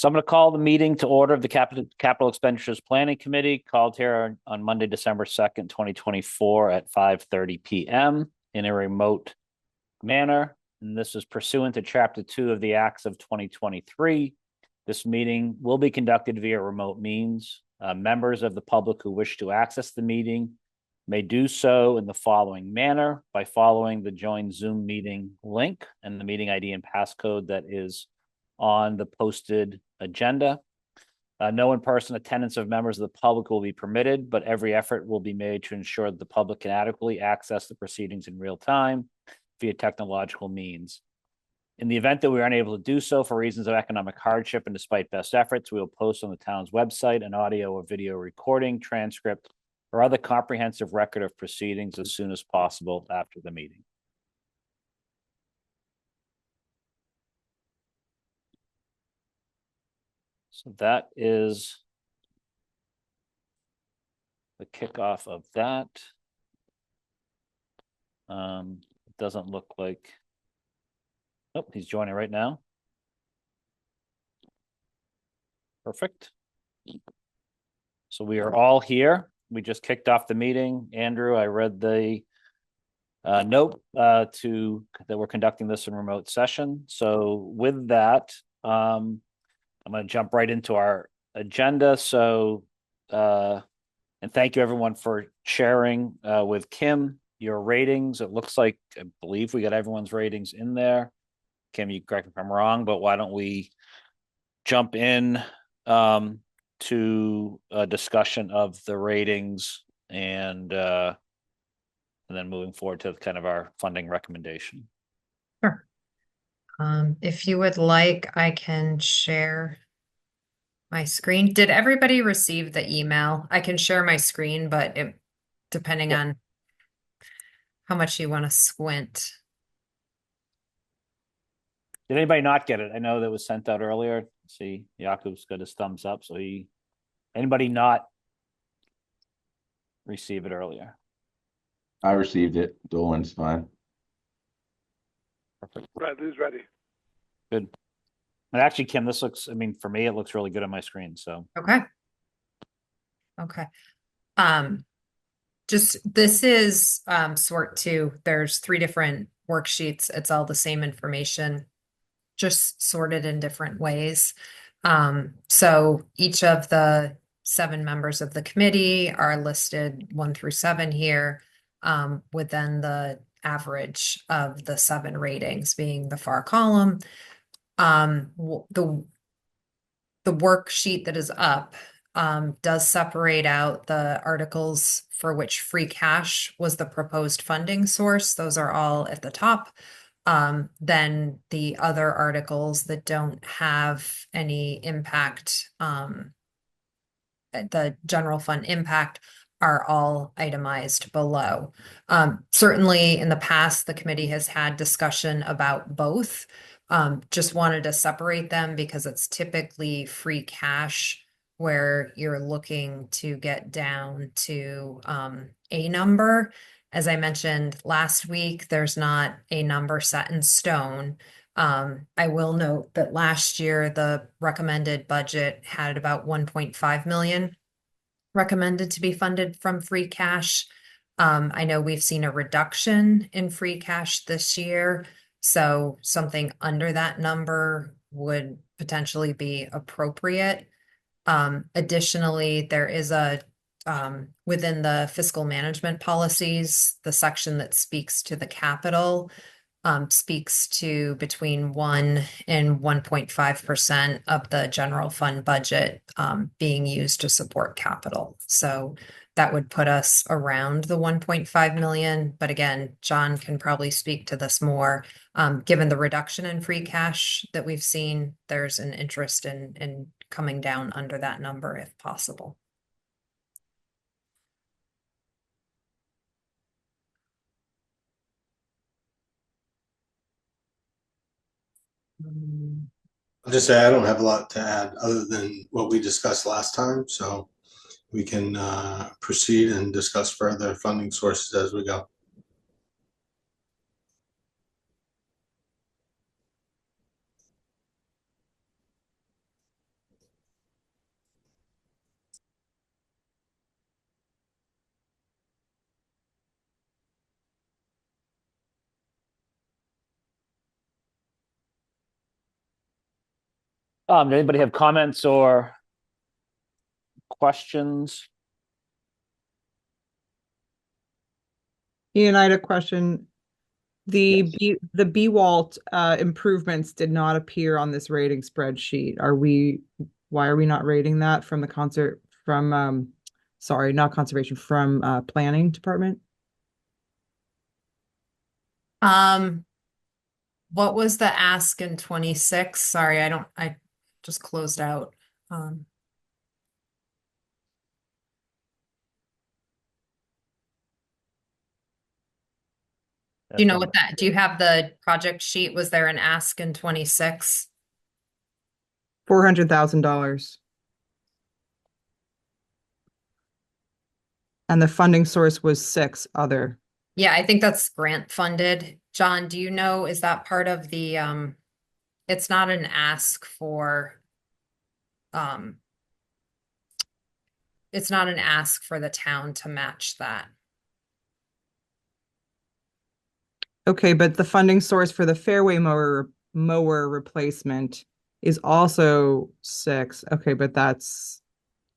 So I'm going to call the meeting to order of the Capital Expenditures Planning Committee, called here on Monday, December 2nd, 2024 at 5:30 p.m. in a remote manner. And this is pursuant to Chapter 2 of the Acts of 2023. This meeting will be conducted via remote means. Members of the public who wish to access the meeting may do so in the following manner by following the Join Zoom meeting link and the meeting ID and passcode that is on the posted agenda. No in-person attendance of members of the public will be permitted, but every effort will be made to ensure that the public can adequately access the proceedings in real time via technological means. In the event that we are unable to do so for reasons of economic hardship and despite best efforts, we will post on the town's website an audio or video recording, transcript, or other comprehensive record of proceedings as soon as possible after the meeting. So that is the kickoff of that. It doesn't look like, oh, he's joining right now. Perfect. So we are all here. We just kicked off the meeting. Andrew, I read the note that we're conducting this in remote session. So with that, I'm going to jump right into our agenda. So, and thank you everyone for sharing with Kim your ratings. It looks like, I believe we got everyone's ratings in there. Kim, you correct me if I'm wrong, but why don't we jump in to a discussion of the ratings and then moving forward to kind of our funding recommendation. Sure. If you would like, I can share my screen. Did everybody receive the email? I can share my screen, but depending on how much you want to squint. Did anybody not get it? I know that was sent out earlier. See, Jakub's got his thumbs up. So anybody not receive it earlier? I received it. Dolan's fine. Perfect. Bradley's ready. Good. And actually, Kim, this looks, I mean, for me, it looks really good on my screen. So Okay. Okay. This is sort two. There's 3 different worksheets. It's all the same information, just sorted in different ways. So each of the 7 members of the committee are listed 1 through 7 here, within the average of the 7 ratings being the far column. The worksheet that is up does separate out the articles for which free cash was the proposed funding source. Those are all at the top. Then the other articles that don't have any impact, the general fund impact, are all itemized below. Certainly in the past, the committee has had discussion about both. Just wanted to separate them because it's typically free cash where you're looking to get down to a number. As I mentioned last week, there's not a number set in stone. I will note that last year the recommended budget had about 1.5 million recommended to be funded from free cash. I know we've seen a reduction in free cash this year, so something under that number would potentially be appropriate. Additionally, there is within the fiscal management policies, the section that speaks to the capital speaks to between 1 and 1.5% of the general fund budget being used to support capital. So that would put us around the 1.5 million. But again, John can probably speak to this more. Given the reduction in free cash that we've seen, there's an interest in coming down under that number if possible. I'll just say I don't have a lot to add other than what we discussed last time, so we can proceed and discuss further funding sources as we go. Does anybody have comments or questions? Ian, I had a question. Yes. The B-Walt improvements did not appear on this rating spreadsheet. Why are we not rating that from the sorry, not conservation, from planning department? What was the ask in 26? Sorry, I just closed out. Um, do you know what do you have the project sheet? Was there an ask in 26? $400,000. And the funding source was 6 other. Yeah, I think that's grant funded. John, do you know, is that part of the, it's not an ask for, it's not an ask for the town to match that. Okay, but the funding source for the fairway mower replacement is also 6. Okay, but that's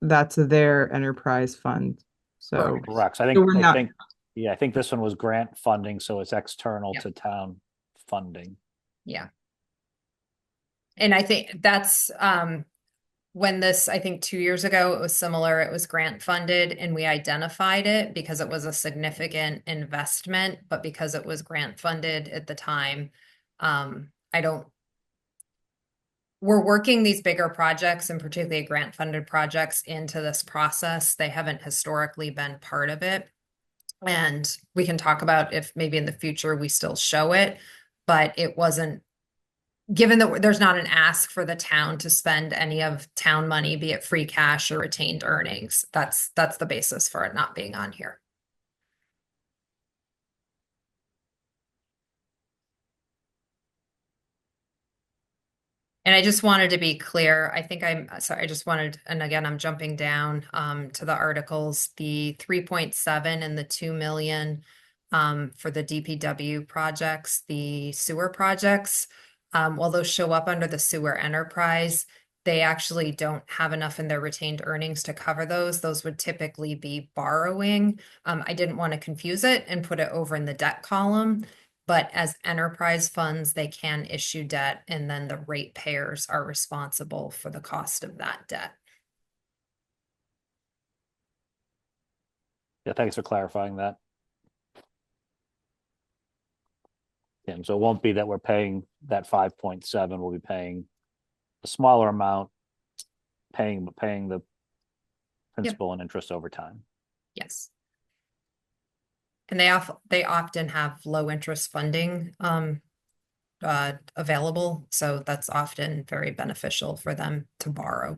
their enterprise fund. So Correct. So I So we're not- think, yeah, I think this one was grant funding, so it's external Yeah. to town funding. Yeah. And I think that's, when this, I think 2 years ago, it was similar, it was grant funded and we identified it because it was a significant investment, but because it was grant funded at the time, we're working these bigger projects and particularly grant funded projects into this process. They haven't historically been part of it. And we can talk about if maybe in the future we still show it, but it wasn't, given that there's not an ask for the town to spend any of town money, be it free cash or retained earnings. That's the basis for it not being on here. And I just wanted to be clear, I think I'm sorry, I just wanted, and again, I'm jumping down to the articles, the 3.7 and the 2 million for the DPW projects, the sewer projects. While those show up under the sewer enterprise, they actually don't have enough in their retained earnings to cover those. Those would typically be borrowing. I didn't want to confuse it and put it over in the debt column. But as enterprise funds, they can issue debt and then the ratepayers are responsible for the cost of that debt. Yeah, thanks for clarifying that. Yeah, so it won't be that we're paying that 5.7, we'll be paying a smaller amount, paying the principal and interest over time. Yes. And they often have low interest funding available, so that's often very beneficial for them to borrow.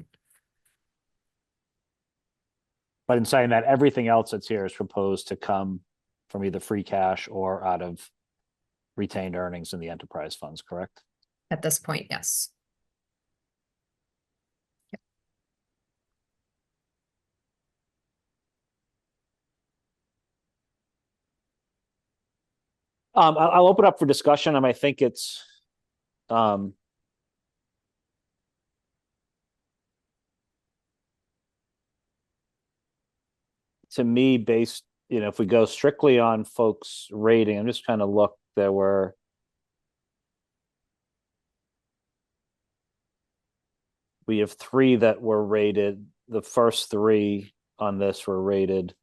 But in saying that, everything else that's here is proposed to come from either free cash or out of retained earnings in the enterprise funds, correct? At this point, yes. I'll open up for discussion. I think it's to me, based, if we go strictly on folks' rating, I'm just trying to look, we have 3 that were rated. The first 3 on this were rated,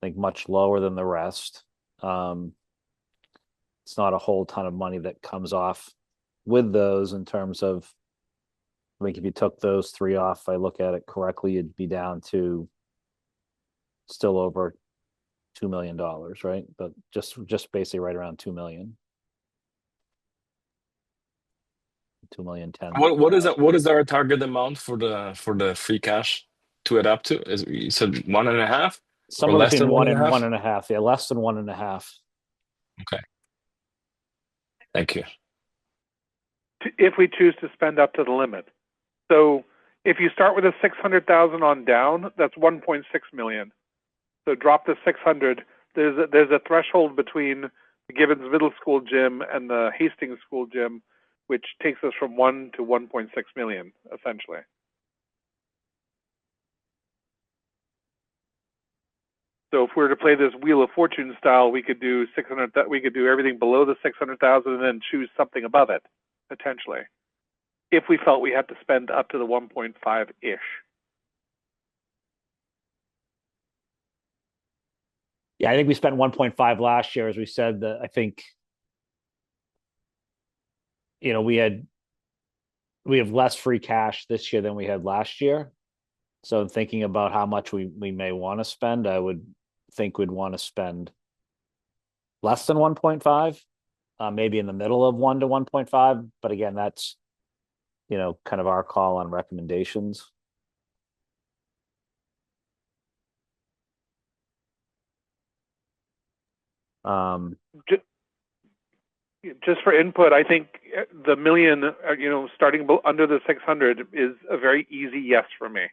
I think, much lower than the rest. It's not a whole ton of money that comes off with those in terms of, I think if you took those 3 off, if I look at it correctly, it'd be down to still over $2 million, right? But just basically right around 2 million. 2,000,010. What is our target amount for the free cash to adapt to? Is you said 1.5? Somewhere less between than 1 and 1.5? 1.5. Yeah, less than 1.5. Okay. Thank you. If we choose to spend up to the limit. So if you start with a 600,000 on down, that's 1.6 million. So drop to 600. There's a threshold between the Gibbons Middle School gym and the Hastings School gym which takes us from 1 to 1.6 million, essentially. So if we were to play this Wheel of Fortune style, we could do 600. We could do everything below the 600,000 and then choose something above it, potentially, if we felt we had to spend up to the 1.5-ish. Yeah, I think we spent 1.5 last year, as we said. That I think, you know, we have less free cash this year than we had last year. So thinking about how much we may want to spend, I would think we'd want to spend less than 1.5, maybe in the middle of 1 to 1.5. But again, that's, you know, kind of our call on recommendations. Just for input, I think the million, starting under the 600 is a very easy yes for me.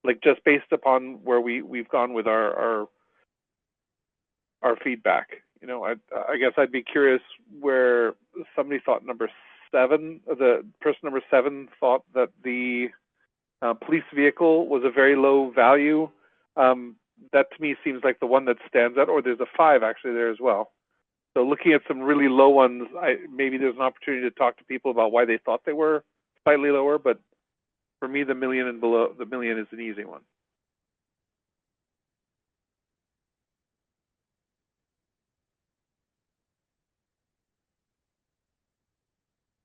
Like, just based upon where we've gone with our feedback. You know, I guess I'd be curious where somebody thought number 7, the person number 7 thought that the police vehicle was a very low value. That to me seems like the one that stands out, or there's a 5 actually there as well. So looking at some really low ones, maybe there's an opportunity to talk to people about why they thought they were slightly lower, but for me, the million and below, the million is an easy one.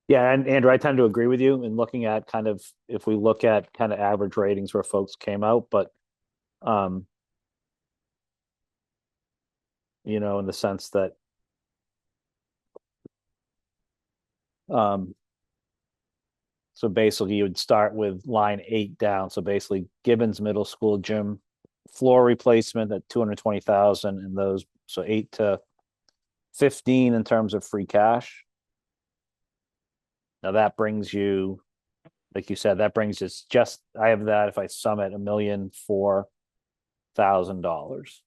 Yeah, and Andrew, I tend to agree with you in looking at kind of, if we look at kind of average ratings where folks came out, but you know, in the sense that so basically you would start with line 8 down. So basically Gibbons Middle School gym floor replacement at 220,000, and those, so 8 to 15 in terms of free cash. Now that brings you, like you said, that brings us just, I have that if I sum it, $1,004,000.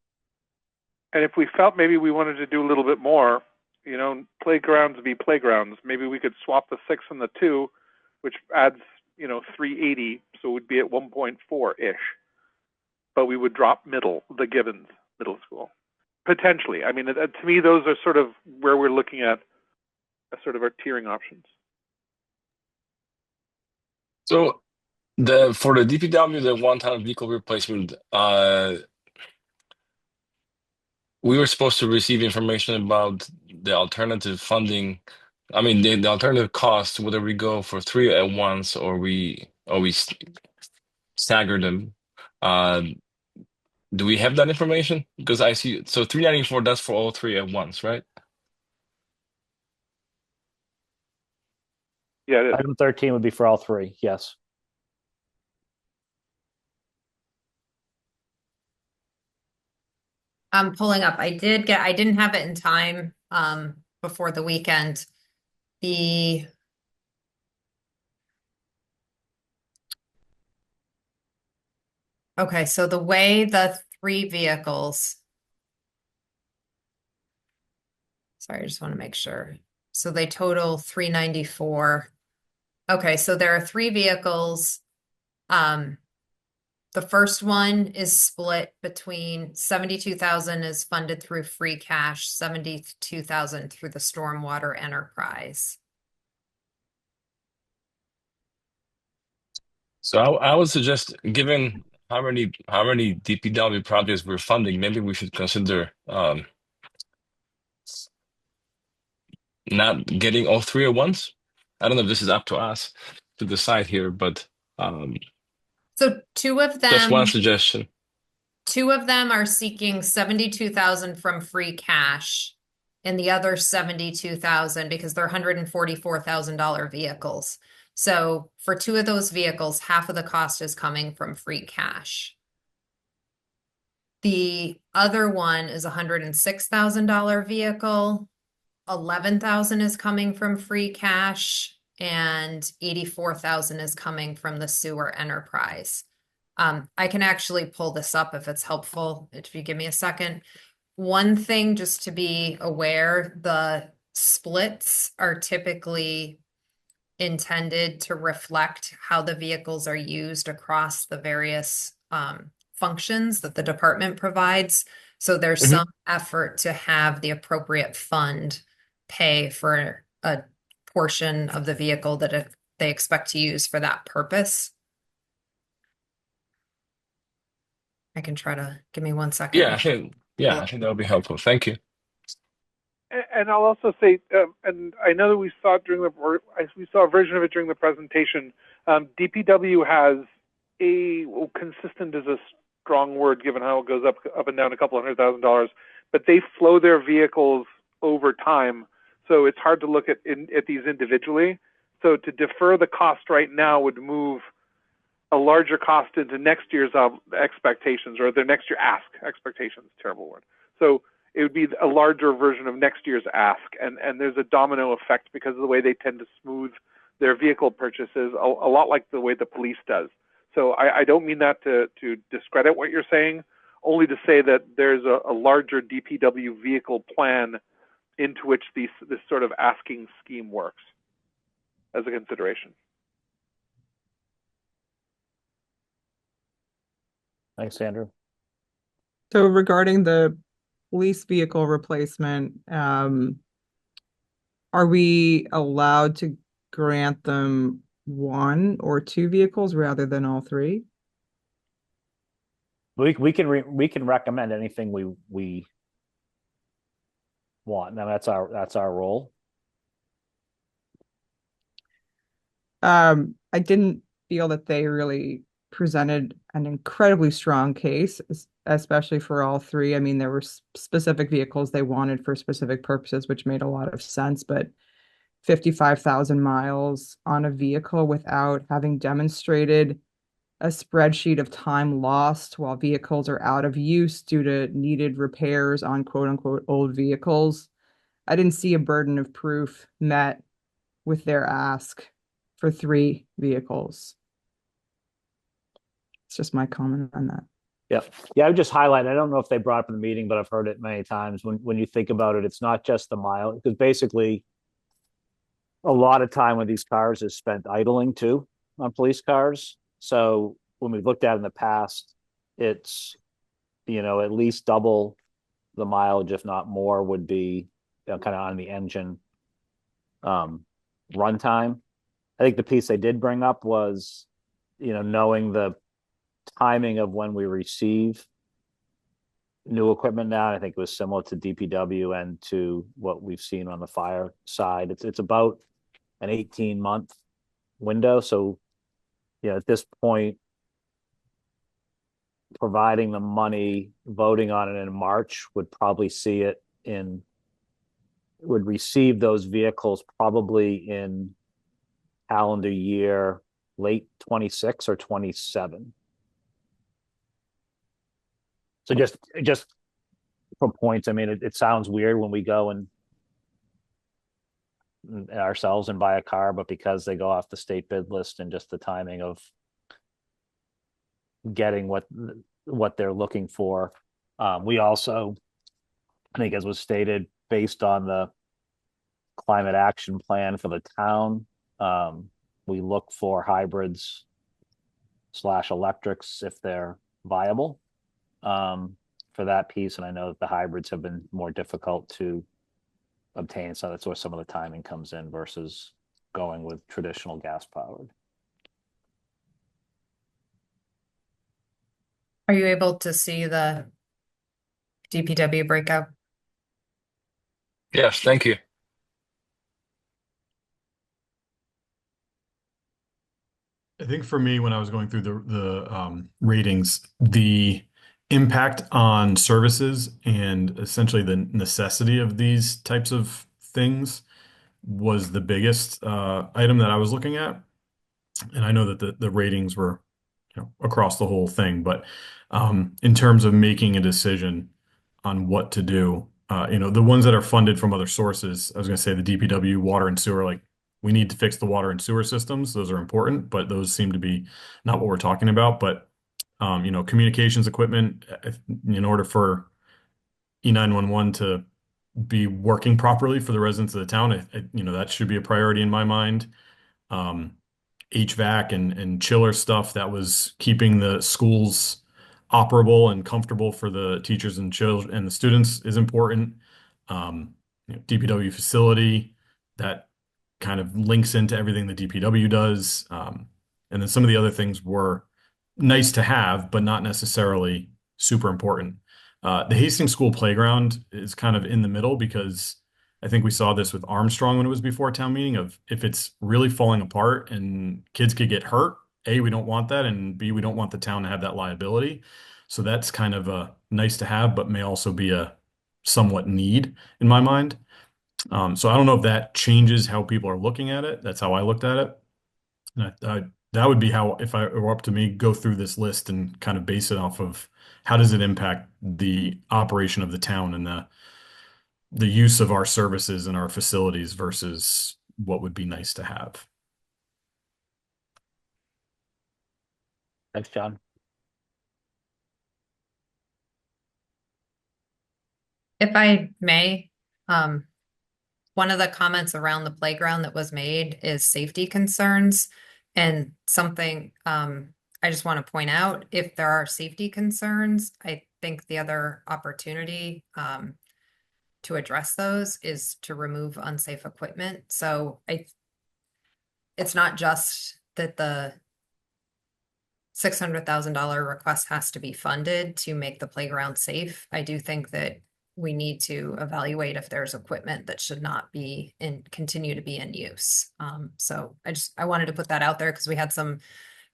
And if we felt maybe we wanted to do a little bit more, you know, playgrounds be playgrounds. Maybe we could swap the 6 and the 2, which adds, 380, so it would be at 1.4-ish. But we would drop the Gibbons Middle School. Potentially. I mean, to me, those are sort of where we're looking at sort of our tiering options. So for the DPW, the one-time vehicle replacement, we were supposed to receive information about the alternative funding. I mean, the alternative cost, whether we go for 3 at once or we stagger them. Do we have that information? Because I see, so 394, that's for all 3 at once, right? Yeah, it is. Item 13 would be for all 3, yes. I'm pulling up. I didn't have it in time before the weekend. Okay, so the way the 3 vehicles, sorry, I just want to make sure. So they total 394. Okay, so there are 3 vehicles. The first one is split between 72,000 is funded through free cash, 72,000 through the stormwater enterprise. So I would suggest, given how many DPW projects we're funding, maybe we should consider not getting all 3 at once. I don't know if this is up to us to decide here, but So 2 of just one them, suggestion. 2 of them are seeking 72,000 from free cash, and the other 72,000 because they're $144,000 vehicles. So for 2 of those vehicles, half of the cost is coming from free cash. The other one is a $106,000 vehicle. 11,000 is coming from free cash, and 84,000 is coming from the sewer enterprise. I can actually pull this up if it's helpful, if you give me a second. One thing just to be aware, the splits are typically intended to reflect how the vehicles are used across the various functions that the department provides. So there's Mhm. some effort to have the appropriate fund pay for a portion of the vehicle that they expect to use for that purpose. I can try to give me 1 second. Yeah, I think that would be helpful. Thank you. And I'll also say, and I know that we saw it we saw a version of it during the presentation. DPW has consistent is a strong word given how it goes up and down a couple $100,000, but they flow their vehicles over time, so it's hard to look at these individually. So to defer the cost right now would move a larger cost into next year's expectations, or their next year ask expectations. Terrible word. So it would be a larger version of next year's ask, and there's a domino effect because of the way they tend to smooth their vehicle purchases, a lot like the way the police does. So I don't mean that to discredit what you're saying, only to say that there's a larger DPW vehicle plan into which this sort of asking scheme works as a consideration. Thanks, Andrew. So regarding the police vehicle replacement, are we allowed to grant them 1 or 2 vehicles rather than all 3? We can recommend anything we want. Now that's our role. I didn't feel that they really presented an incredibly strong case, especially for all 3. I mean, there were specific vehicles they wanted for specific purposes, which made a lot of sense, but 55,000 miles on a vehicle without having demonstrated a spreadsheet of time lost while vehicles are out of use due to needed repairs on quote unquote old vehicles. I didn't see a burden of proof met with their ask for 3 vehicles. It's just my comment on that. Yeah, I would just highlight, I don't know if they brought up in the meeting, but I've heard it many times. When you think about it, it's not just the mile, because basically a lot of time with these cars is spent idling too on police cars. So when we've looked at it in the past, it's, at least double the mileage, if not more, would be kind of on the engine runtime. I think the piece they did bring up was, knowing the timing of when we receive new equipment now. I think it was similar to DPW and to what we've seen on the fire side. It's about an 18-month window. So, at this point, providing the money, voting on it in March would probably would receive those vehicles probably in calendar year late 26 or 27. So just for points, I mean, it sounds weird when we go and ourselves and buy a car, but because they go off the state bid list and just the timing of getting what they're looking for. We also, I think, as was stated, based on the climate action plan for the town, we look for hybrids / electrics if they're viable for that piece. And I know that the hybrids have been more difficult to obtain. So that's where some of the timing comes in versus going with traditional gas powered. Are you able to see the DPW breakout? Yes, thank you. I think for me, when I was going through the ratings, the impact on services and essentially the necessity of these types of things was the biggest item that I was looking at. And I know that the ratings were, across the whole thing, but in terms of making a decision on what to do, the ones that are funded from other sources, I was going to say the DPW, water and sewer, like we need to fix the water and sewer systems. Those are important, but those seem to be not what we're talking about. But communications equipment, in order for E911 to be working properly for the residents of the town, that should be a priority in my mind. HVAC and chiller stuff that was keeping the schools operable and comfortable for the teachers and children and the students is important. DPW facility that kind of links into everything the DPW does. And then some of the other things were nice to have, but not necessarily super important. The Hastings School playground is kind of in the middle because I think we saw this with Armstrong when it was before town meeting of if it's really falling apart and kids could get hurt, A, we don't want that, and B, we don't want the town to have that liability. So that's kind of a nice to have, but may also be a somewhat need in my mind. So I don't know if that changes how people are looking at it. That's how I looked at it. And that would be how, if it were up to me, go through this list and kind of base it off of how does it impact the operation of the town and the use of our services and our facilities versus what would be nice to have. Thanks, John. If I may, one of the comments around the playground that was made is safety concerns. And something I just want to point out, if there are safety concerns, I think the other opportunity to address those is to remove unsafe equipment. So it's not just that the $600,000 request has to be funded to make the playground safe. I do think that we need to evaluate if there's equipment that should not be continue to be in use. So I wanted to put that out there because we had some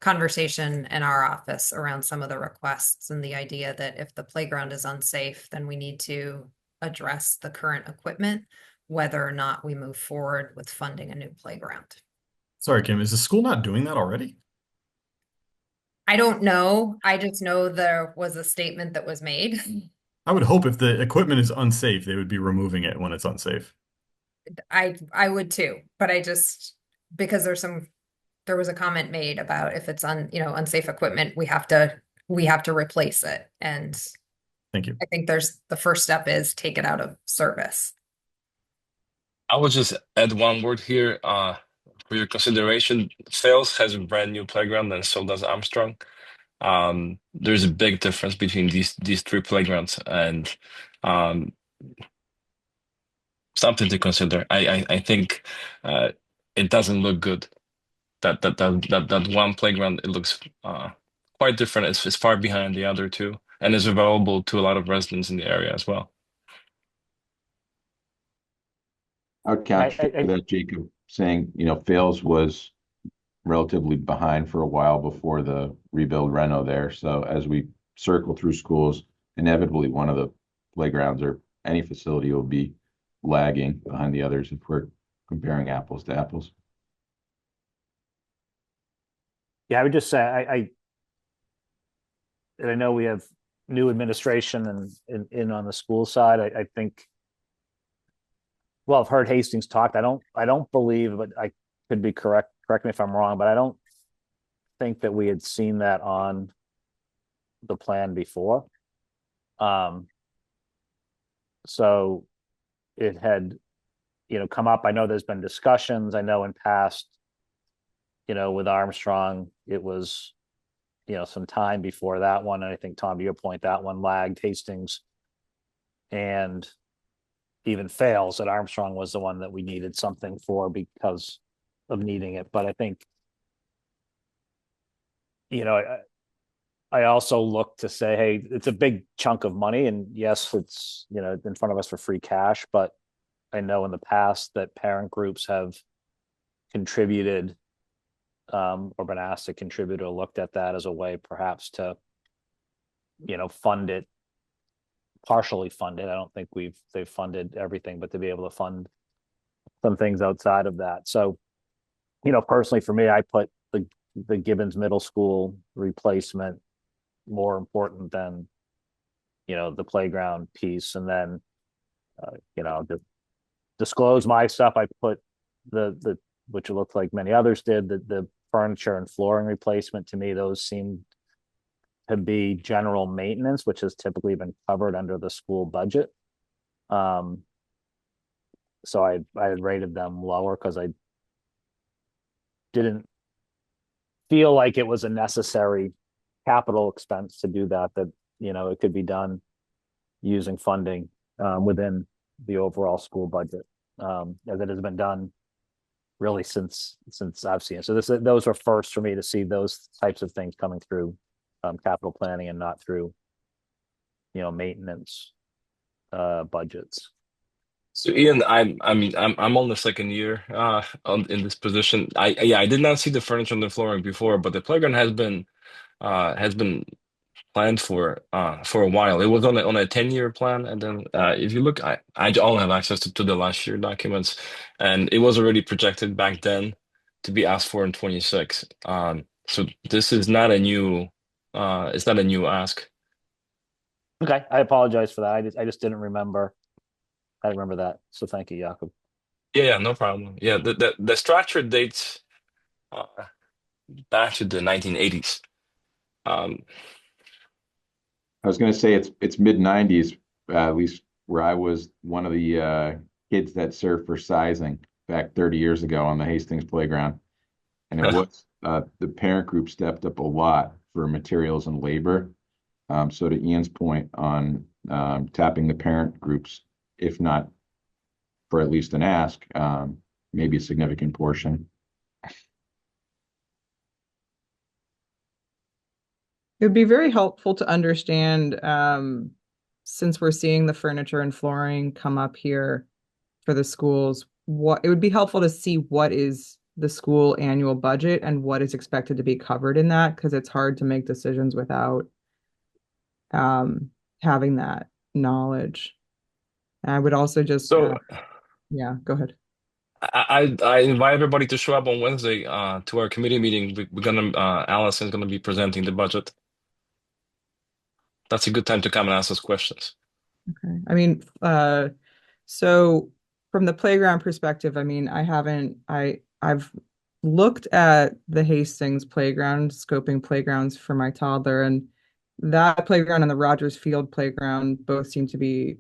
conversation in our office around some of the requests and the idea that if the playground is unsafe, then we need to address the current equipment, whether or not we move forward with funding a new playground. Sorry, Kim, is the school not doing that already? I don't know. I just know there was a statement that was made. I would hope if the equipment is unsafe, they would be removing it when it's unsafe. I would too, but because there was a comment made about if it's unsafe equipment, we have to replace it. And Thank you. I think the first step is take it out of service. I would just add one word here for your consideration. Fales has a brand new playground, and so does Armstrong. There's a big difference between these three playgrounds, and something to consider. I think it doesn't look good. That one playground, it looks quite different. It's far behind the other two, and is available to a lot of residents in the area as well. I would counter that, Jacob, saying, Fales was relatively behind for a while before the rebuild reno there. So as we circle through schools, inevitably one of the playgrounds or any facility will be lagging behind the others if we're comparing apples to apples. Yeah, I would just say and I know we have new administration and in on the school side. I think, well, I've heard Hastings talked. I don't believe, but I could be correct. Correct me if I'm wrong, but I don't think that we had seen that on the plan before. So it had, come up. I know there's been discussions. I know in past, with Armstrong, it was, some time before that one. And I think, Tom, to your point, that one lagged. Hastings and even Fales that Armstrong was the one that we needed something for because of needing it. But I think, I also look to say, hey, it's a big chunk of money, and yes, it's in front of us for free cash, but I know in the past that parent groups have contributed or been asked to contribute or looked at that as a way perhaps to fund it, partially fund it. I don't think they've funded everything, but to be able to fund some things outside of that. So personally for me, I put the Gibbons Middle School replacement more important than the playground piece. And then to disclose my stuff, I put the which it looked like many others did, the furniture and flooring replacement. To me, those seem to be general maintenance, which has typically been covered under the school budget. So I had rated them lower because didn't feel like it was a necessary capital expense to do that, it could be done using funding within the overall school budget, as it has been done really since I've seen it. So those were first for me to see those types of things coming through capital planning and not through maintenance budgets. So Ian, I'm on the second year in this position. I did not see the furniture on the flooring before, but the playground has been planned for a while. It was on a 10-year plan, and then if you look, I only have access to the last year documents, and it was already projected back then to be asked for in 26. So this is not a new it's not a new ask. Okay, I apologize for that. I just didn't remember. I remember that. So thank you, Jakob. Yeah, no problem. Yeah, the structure dates uh, back to the 1980s. Um, I was going to say it's mid 90s, at least where I was one of the kids that served for sizing back 30 years ago on the Hastings playground. And it was the parent group stepped up a lot for materials and labor. So to Ian's point on tapping the parent groups, if not for at least an ask, maybe a significant portion. It would be very helpful to understand, since we're seeing the furniture and flooring come up here for the schools, what it would be helpful to see what is the school annual budget and what is expected to be covered in that, because it's hard to make decisions without having that knowledge. And I would also just yeah, go ahead. I invite everybody to show up on Wednesday to our committee meeting. We're gonna Allison's gonna be presenting the budget. That's a good time to come and ask us questions. Okay. I mean, so from the playground perspective, I mean, I've looked at the Hastings playground, scoping playgrounds for my toddler, and that playground and the Rogers Field playground both seem to be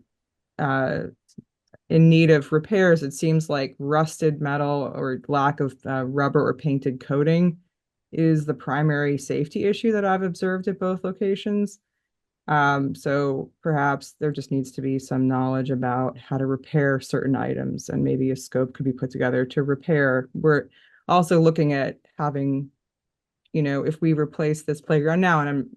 in need of repairs. It seems like rusted metal or lack of rubber or painted coating is the primary safety issue that I've observed at both locations. So perhaps there just needs to be some knowledge about how to repair certain items, and maybe a scope could be put together to repair. We're also looking at having, if we replace this playground now, and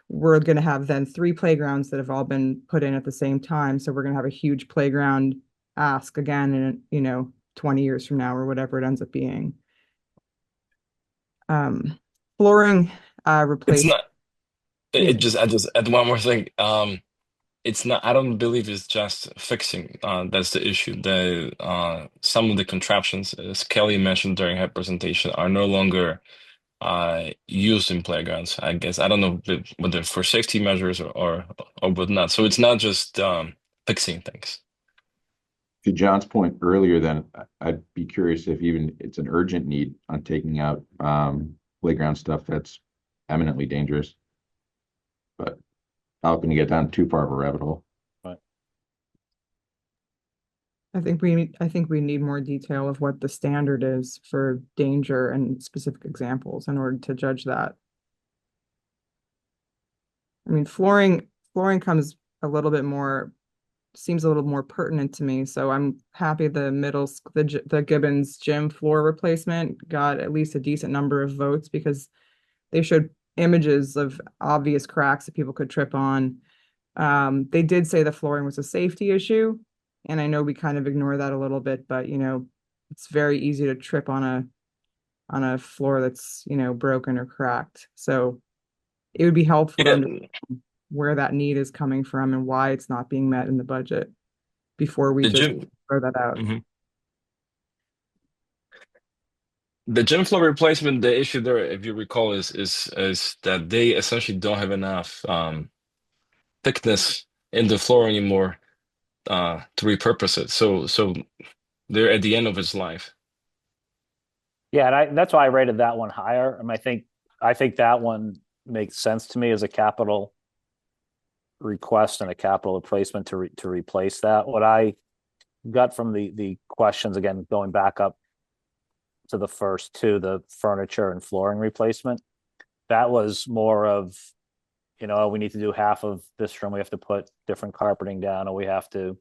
we're going to have then 3 playgrounds that have all been put in at the same time. So we're going to have a huge playground ask again in, 20 years from now or whatever it ends up being. Flooring It's replaced. not. I just add one more thing. It's not. I don't believe it's just fixing. That's the issue. Some of the contraptions, as Kelly mentioned during her presentation, are no longer used in playgrounds. I guess I don't know whether for safety measures or whatnot. So it's not just fixing things. To John's point earlier, then I'd be curious if even it's an urgent need on taking out playground stuff that's eminently dangerous. But not going to get down too far of a rabbit hole. Right. I think we need more detail of what the standard is for danger and specific examples in order to judge that. I mean, flooring seems a little more pertinent to me. So I'm happy the Gibbons gym floor replacement got at least a decent number of votes, because they showed images of obvious cracks that people could trip on. They did say the flooring was a safety issue, and I know we kind of ignore that a little bit, but it's very easy to trip on a floor that's broken or cracked. So it would be helpful to understand where that need is coming from and why it's not being met in the budget before we just throw that out. Mm-hmm. The gym floor replacement, the issue there, if you recall, is that they essentially don't have enough thickness in the floor anymore to repurpose it. So they're at the end of its life. Yeah, and that's why I rated that one higher. I mean, I think that one makes sense to me as a capital request and a capital replacement to replace that. What I got from the questions, again, going back up to the first two, the furniture and flooring replacement. That was more of, we need to do half of this room. We have to put different carpeting down, or we have to,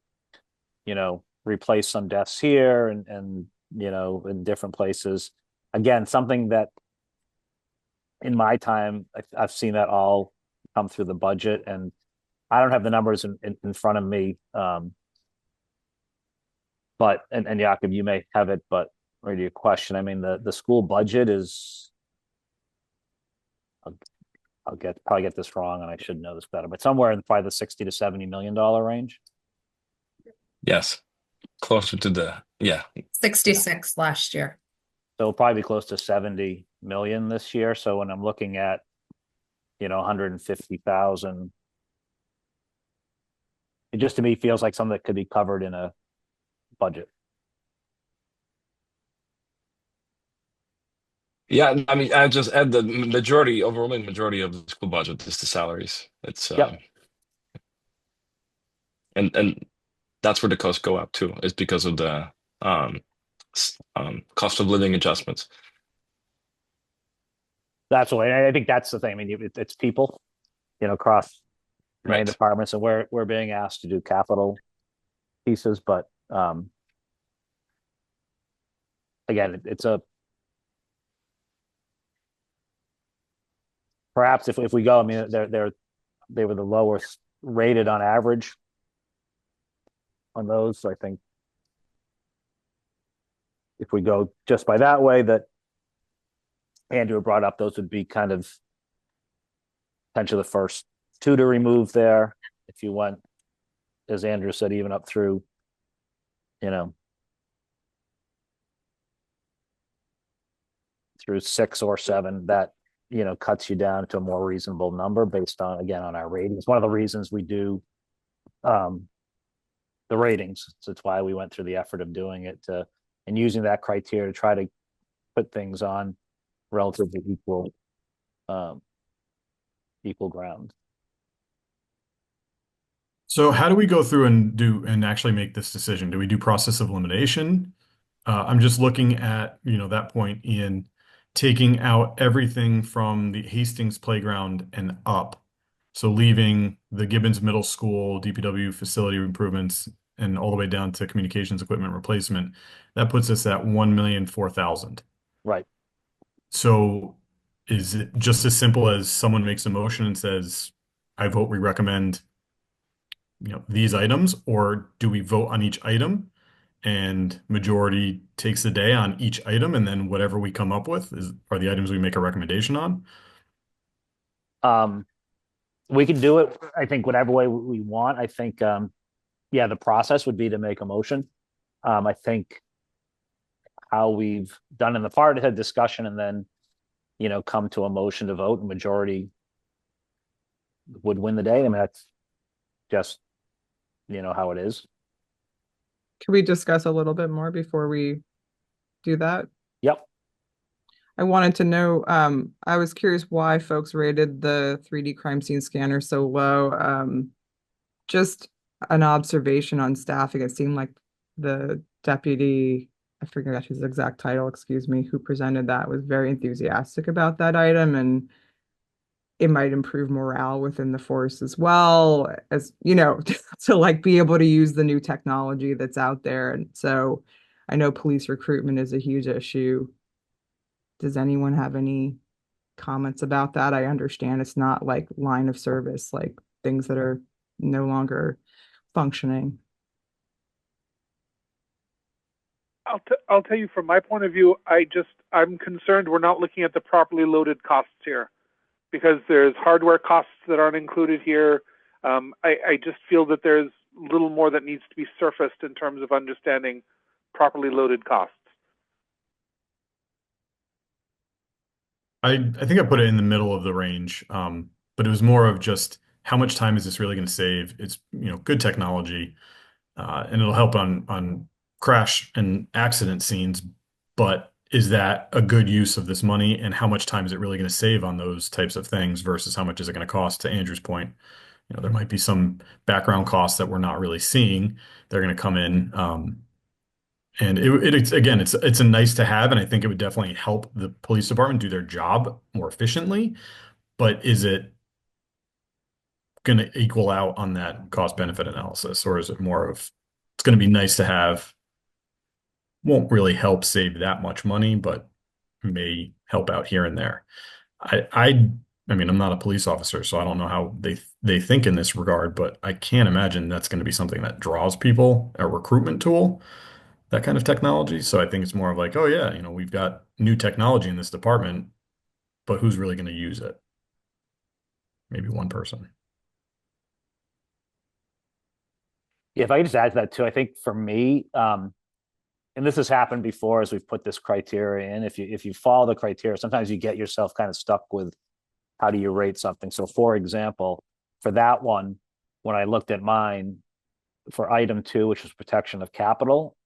replace some desks here and in different places. Again, something that in my time, I've seen that all come through the budget, and I don't have the numbers in front of me. But Jakob, you may have it, but or to your question, I mean, the school budget is, I'll probably get this wrong, and I should know this better, but somewhere in probably the $60 to $70 million range. Yes, closer to the 66 last year. So it'll probably be close to 70 million this year. So when I'm looking at, 150,000, it just to me feels like something that could be covered in a budget. Yeah, I mean, I just add the overwhelming majority of the school budget is the salaries. It's Yep. And that's where the costs go up too, is because of the cost of living adjustments. That's what I think. That's the thing. I mean, it's people, across many Right. departments, and we're being asked to do capital pieces, but again, it's a perhaps if we go. I mean, they were the lowest rated on average on those. So I think if we go just by that way, that Andrew brought up, those would be kind of potentially the first two to remove there. If you went, as Andrew said, even up through, through 6 or 7, that, cuts you down to a more reasonable number based on, again, on our ratings. One of the reasons we do the ratings. So it's why we went through the effort of doing it and using that criteria to try to put things on relatively equal ground. So how do we go through and actually make this decision? Do we do process of elimination? I'm just looking at, that point in taking out everything from the Hastings playground and up. So leaving the Gibbons Middle School, DPW facility improvements, and all the way down to communications equipment replacement. That puts us at 1,004,000. Right. So is it just as simple as someone makes a motion and says, I vote we recommend, these items, or do we vote on each item and majority takes the day on each item, and then whatever we come up with are the items we make a recommendation on? We can do it, I think, whatever way we want. I think, the process would be to make a motion. I think how we've done in the part had discussion and then, come to a motion to vote, and majority would win the day. I mean, that's just, how it is. Can we discuss a little bit more before we do that? Yep. I wanted to know, I was curious why folks rated the 3D crime scene scanner so low. Just an observation on staffing. It seemed like the deputy, I forget his exact title, excuse me, who presented that, was very enthusiastic about that item, and it might improve morale within the force as well, as to like be able to use the new technology that's out there. And so I know police recruitment is a huge issue. Does anyone have any comments about that? I understand it's not like line of service, like things that are no longer functioning. I'll tell you from my point of view, I'm concerned we're not looking at the properly loaded costs here, because there's hardware costs that aren't included here. I just feel that there's little more that needs to be surfaced in terms of understanding properly loaded costs. I think I put it in the middle of the range, but it was more of just how much time is this really going to save? It's good technology, and it'll help on crash and accident scenes, but is that a good use of this money, and how much time is it really going to save on those types of things versus how much is it going to cost? To Andrew's point, there might be some background costs that we're not really seeing. They're going to come in, And it's again, it's a nice to have, and I think it would definitely help the police department do their job more efficiently. But is it going to equal out on that cost benefit analysis, or is it more of it's going to be nice to have, won't really help save that much money, but may help out here and there. I mean, I'm not a police officer, so I don't know how they think in this regard, but I can't imagine that's going to be something that draws people, a recruitment tool, that kind of technology. So I think it's more of like, oh yeah, we've got new technology in this department, but who's really going to use it? Maybe one person. Yeah, if I could just add to that too, I think for me, and this has happened before as we've put this criteria in, if you follow the criteria, sometimes you get yourself kind of stuck with how do you rate something. So for example, for that one, when I looked at mine for item 2, which was protection of capital,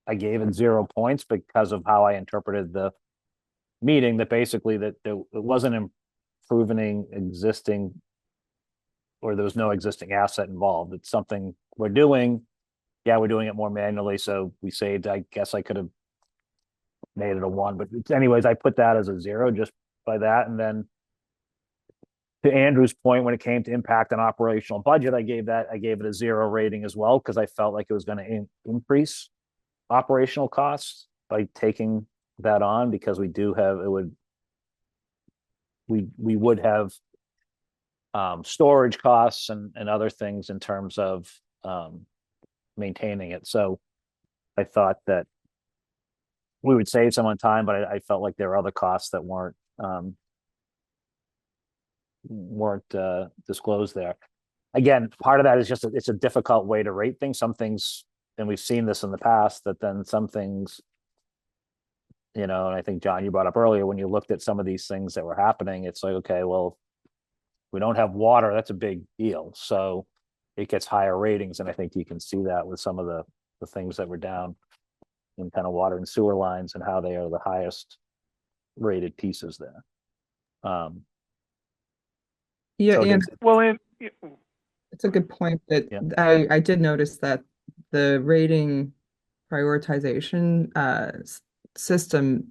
I gave it 0 points because of how I interpreted the meeting, that basically that it wasn't improving existing, or there was no existing asset involved. It's something we're doing. Yeah, we're doing it more manually, so we saved. I guess I could have made it a 1, but anyways, I put that as a 0 just by that. And then to Andrew's point, when it came to impact on operational budget, I gave it a 0 rating as well, because I felt like it was going to increase operational costs by taking that on, because we would have storage costs and other things in terms of maintaining it. So I thought that we would save some on time, but I felt like there were other costs that weren't disclosed there. Again, part of that is just it's a difficult way to rate things. Some things, and we've seen this in the past, that then some things, and I think, John, you brought up earlier, when you looked at some of these things that were happening, it's like, okay, well, we don't have water, that's a big deal. So it gets higher ratings. And I think you can see that with some of the things that were down in kind of water and sewer lines, and how they are the highest rated pieces there. Yeah, So and Well, it's a good point that Yeah. I did notice that the rating prioritization system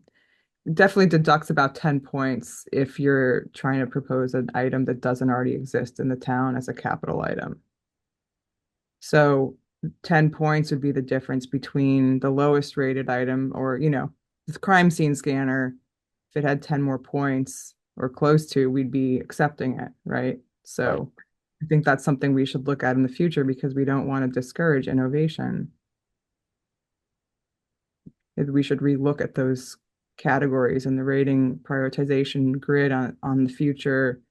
definitely deducts about 10 points if you're trying to propose an item that doesn't already exist in the town as a capital item. So 10 points would be the difference between the lowest rated item, or, the crime scene scanner. If it had 10 more points or close to, we'd be accepting it, right? So I think that's something we should look at in the future, because we don't want to discourage innovation. We should relook at those categories and the rating prioritization grid on the future,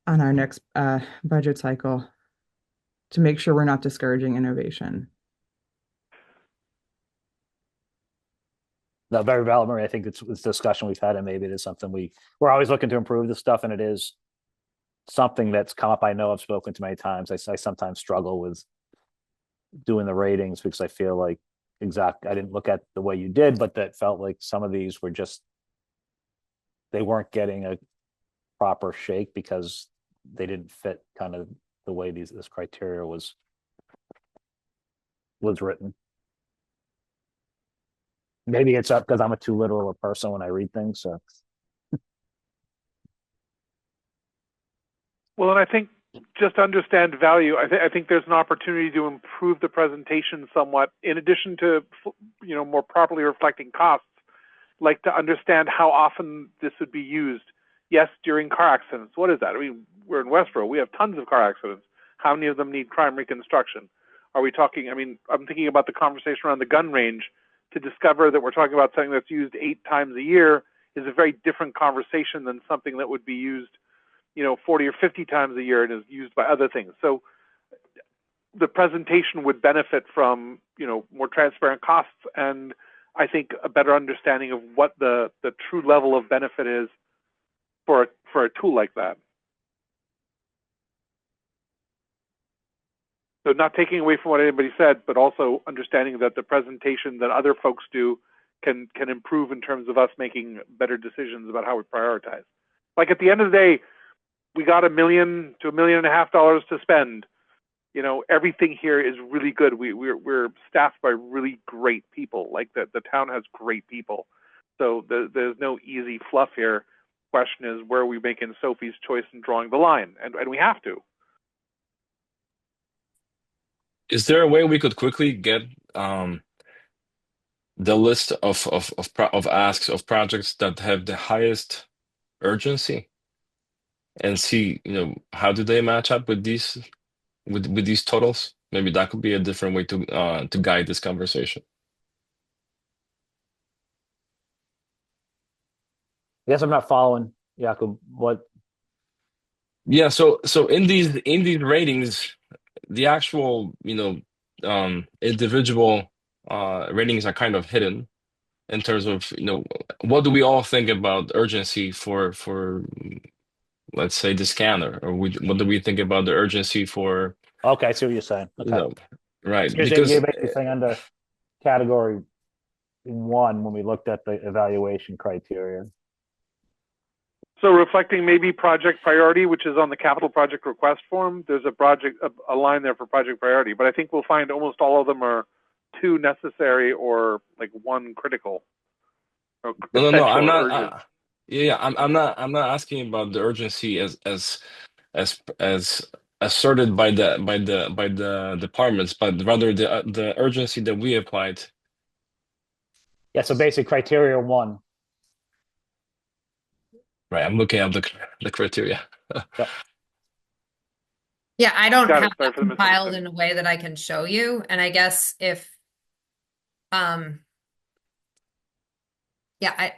on our next budget cycle, to make sure we're not discouraging innovation. No, very valid, Marie. I think it's discussion we've had, and maybe it is something we're always looking to improve this stuff, and it is something that's come up. I know I've spoken to many times. I sometimes struggle with doing the ratings, because I feel like I didn't look at the way you did, but that felt like some of these were just, they weren't getting a proper shake because they didn't fit kind of the way this criteria was written. Maybe it's up because I'm a too literal a person when I read things. So, well, and I think just to understand value, I think there's an opportunity to improve the presentation somewhat, in addition to more properly reflecting costs, like to understand how often this would be used. Yes, during car accidents. What is that? I mean, we're in Westborough. We have tons of car accidents. How many of them need crime reconstruction? Are we talking? I mean, I'm thinking about the conversation around the gun range. To discover that we're talking about something that's used 8 times a year is a very different conversation than something that would be used, 40 or 50 times a year and is used by other things. So the presentation would benefit from, more transparent costs, and I think a better understanding of what the true level of benefit is for a tool like that. So not taking away from what anybody said, but also understanding that the presentation that other folks do can improve in terms of us making better decisions about how we prioritize. Like at the end of the day, we got $1 million to $1.5 million to spend. everything here is really good. We're staffed by really great people. Like the town has great people. So there's no easy fluff here. Question is, where are we making Sophie's choice and drawing the line? And we have to. Is there a way we could quickly get the list of asks of projects that have the highest urgency and see, how do they match up with these totals? Maybe that could be a different way to guide this conversation. I guess I'm not following, Jakob. What? Yeah, so in these ratings, the actual, individual ratings are kind of hidden in terms of, what do we all think about urgency for let's say the scanner, or what do we think about the urgency for, Okay, I see what you're saying. Okay. Right? So you're basically saying under category 1 when we looked at the evaluation criteria. So reflecting maybe project priority, which is on the capital project request form, there's a line there for project priority, but I think we'll find almost all of them are 2 necessary or like 1 critical. Or No, I'm not. urgent. I'm not asking about the urgency as asserted by the departments, but rather the urgency that we applied. Yeah, so basic criteria 1. Right, I'm looking at the criteria. Yep. Yeah, I don't Got it. have Sorry that for the compiled misunderstanding. in a way that I can show you. And I guess yeah,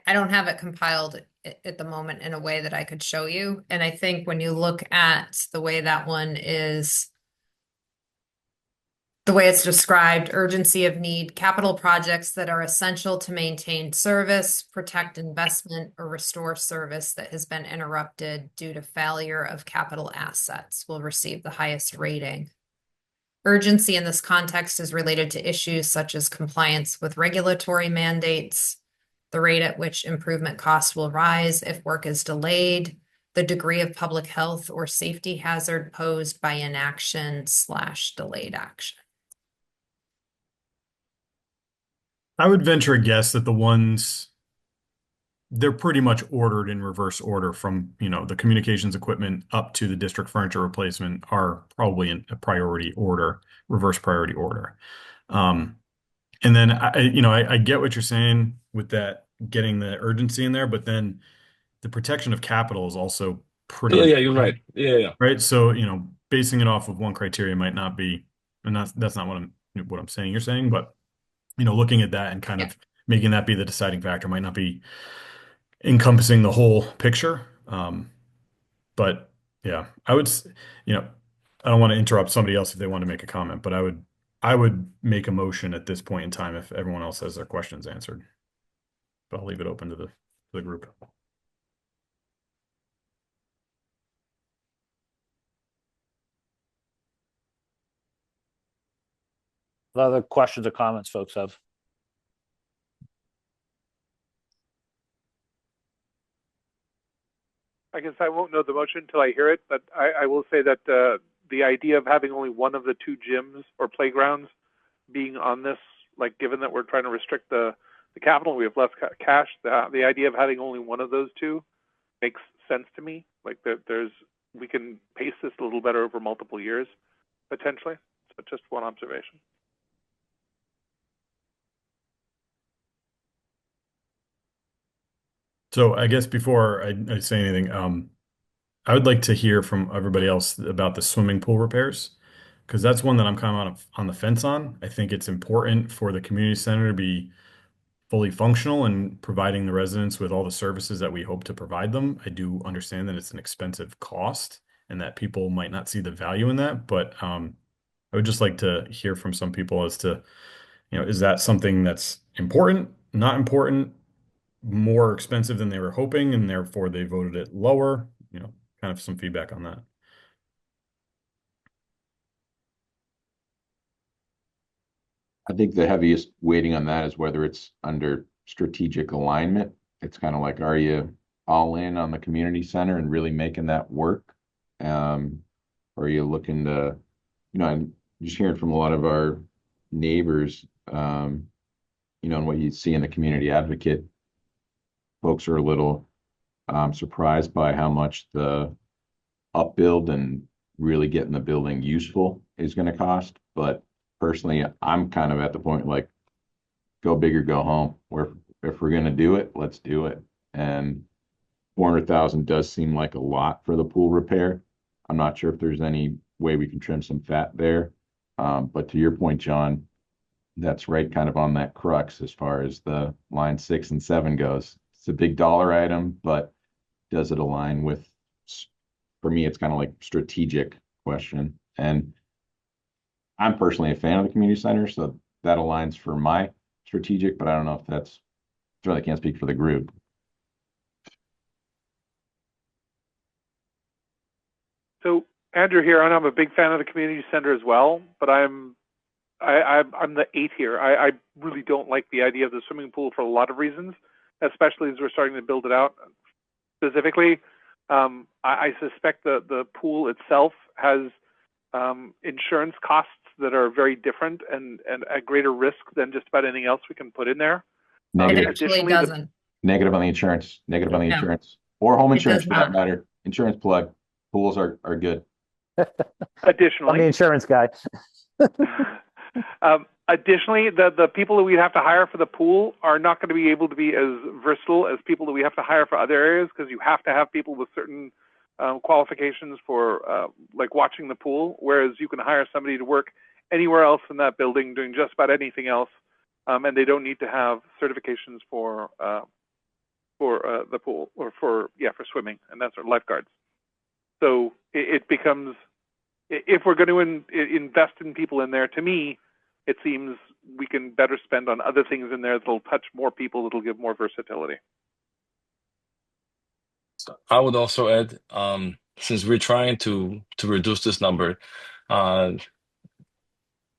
I don't have it compiled at the moment in a way that I could show you. And I think when you look at the way that one is, the way it's described, urgency of need, capital projects that are essential to maintain service, protect investment, or restore service that has been interrupted due to failure of capital assets will receive the highest rating. Urgency in this context is related to issues such as compliance with regulatory mandates, the rate at which improvement costs will rise if work is delayed, the degree of public health or safety hazard posed by inaction/delayed action. I would venture a guess that they're pretty much ordered in reverse order from, the communications equipment up to the district furniture replacement are probably in a reverse priority order. And then I get what you're saying with that, getting the urgency in there, but then the protection of capital is also pretty Yeah, you're important, right. Yeah. right? So, basing it off of one criteria might not be, and that's not what I'm saying you're saying, but looking at that and kind of making that be the deciding factor might not be encompassing the whole picture. But yeah, I don't want to interrupt somebody else if they want to make a comment, but I would make a motion at this point in time if everyone else has their questions answered. But I'll leave it open to the group. What other questions or comments folks have? I guess I won't know the motion until I hear it, but I will say that the idea of having only one of the 2 gyms or playgrounds being on this, like given that we're trying to restrict the capital, we have less cash. The idea of having only one of those 2 makes sense to me. Like we can pace this a little better over multiple years, potentially. So just one observation. So I guess before I say anything, I would like to hear from everybody else about the swimming pool repairs, because that's one that I'm kind of on the fence on. I think it's important for the community center to be fully functional and providing the residents with all the services that we hope to provide them. I do understand that it's an expensive cost and that people might not see the value in that, but I would just like to hear from some people as to, is that something that's important, not important, more expensive than they were hoping, and therefore they voted it lower, kind of some feedback on that. I think the heaviest weighting on that is whether it's under strategic alignment. It's kind of like, are you all in on the community center and really making that work? Or are you looking to I'm just hearing from a lot of our neighbors, and what you see in the community advocate, folks are a little surprised by how much the upbuild and really getting the building useful is going to cost. But personally, I'm kind of at the point like, go big or go home. Where if we're going to do it, let's do it. And 400,000 does seem like a lot for the pool repair. I'm not sure if there's any way we can trim some fat there. But to your point, John, that's right kind of on that crux as far as the line 6 and 7 goes. It's a big dollar item, but does it align with, for me, it's kind of like strategic question. And I'm personally a fan of the community center, so that aligns for my strategic, but I don't know if that's, certainly can't speak for the group. So Andrew here, and I'm a big fan of the community center as well, but I'm the 8 here. I really don't like the idea of the swimming pool for a lot of reasons, especially as we're starting to build it out. Specifically, I suspect the pool itself has insurance costs that are very different and at greater risk than just about anything else we can put in there. It Negative, actually doesn't. negative on the insurance, negative on the No. insurance, or home It insurance does for that not. matter. Insurance plug, pools are good. I'm the Additionally, insurance guy. additionally, the people that we have to hire for the pool are not going to be able to be as versatile as people that we have to hire for other areas, because you have to have people with certain qualifications for like watching the pool, whereas you can hire somebody to work anywhere else in that building doing just about anything else, and they don't need to have certifications for the pool or for swimming, and that's our lifeguards. So it becomes, if we're going to invest in people in there, to me, it seems we can better spend on other things in there that'll touch more people, that'll give more versatility. I would also add, since we're trying to reduce this number, I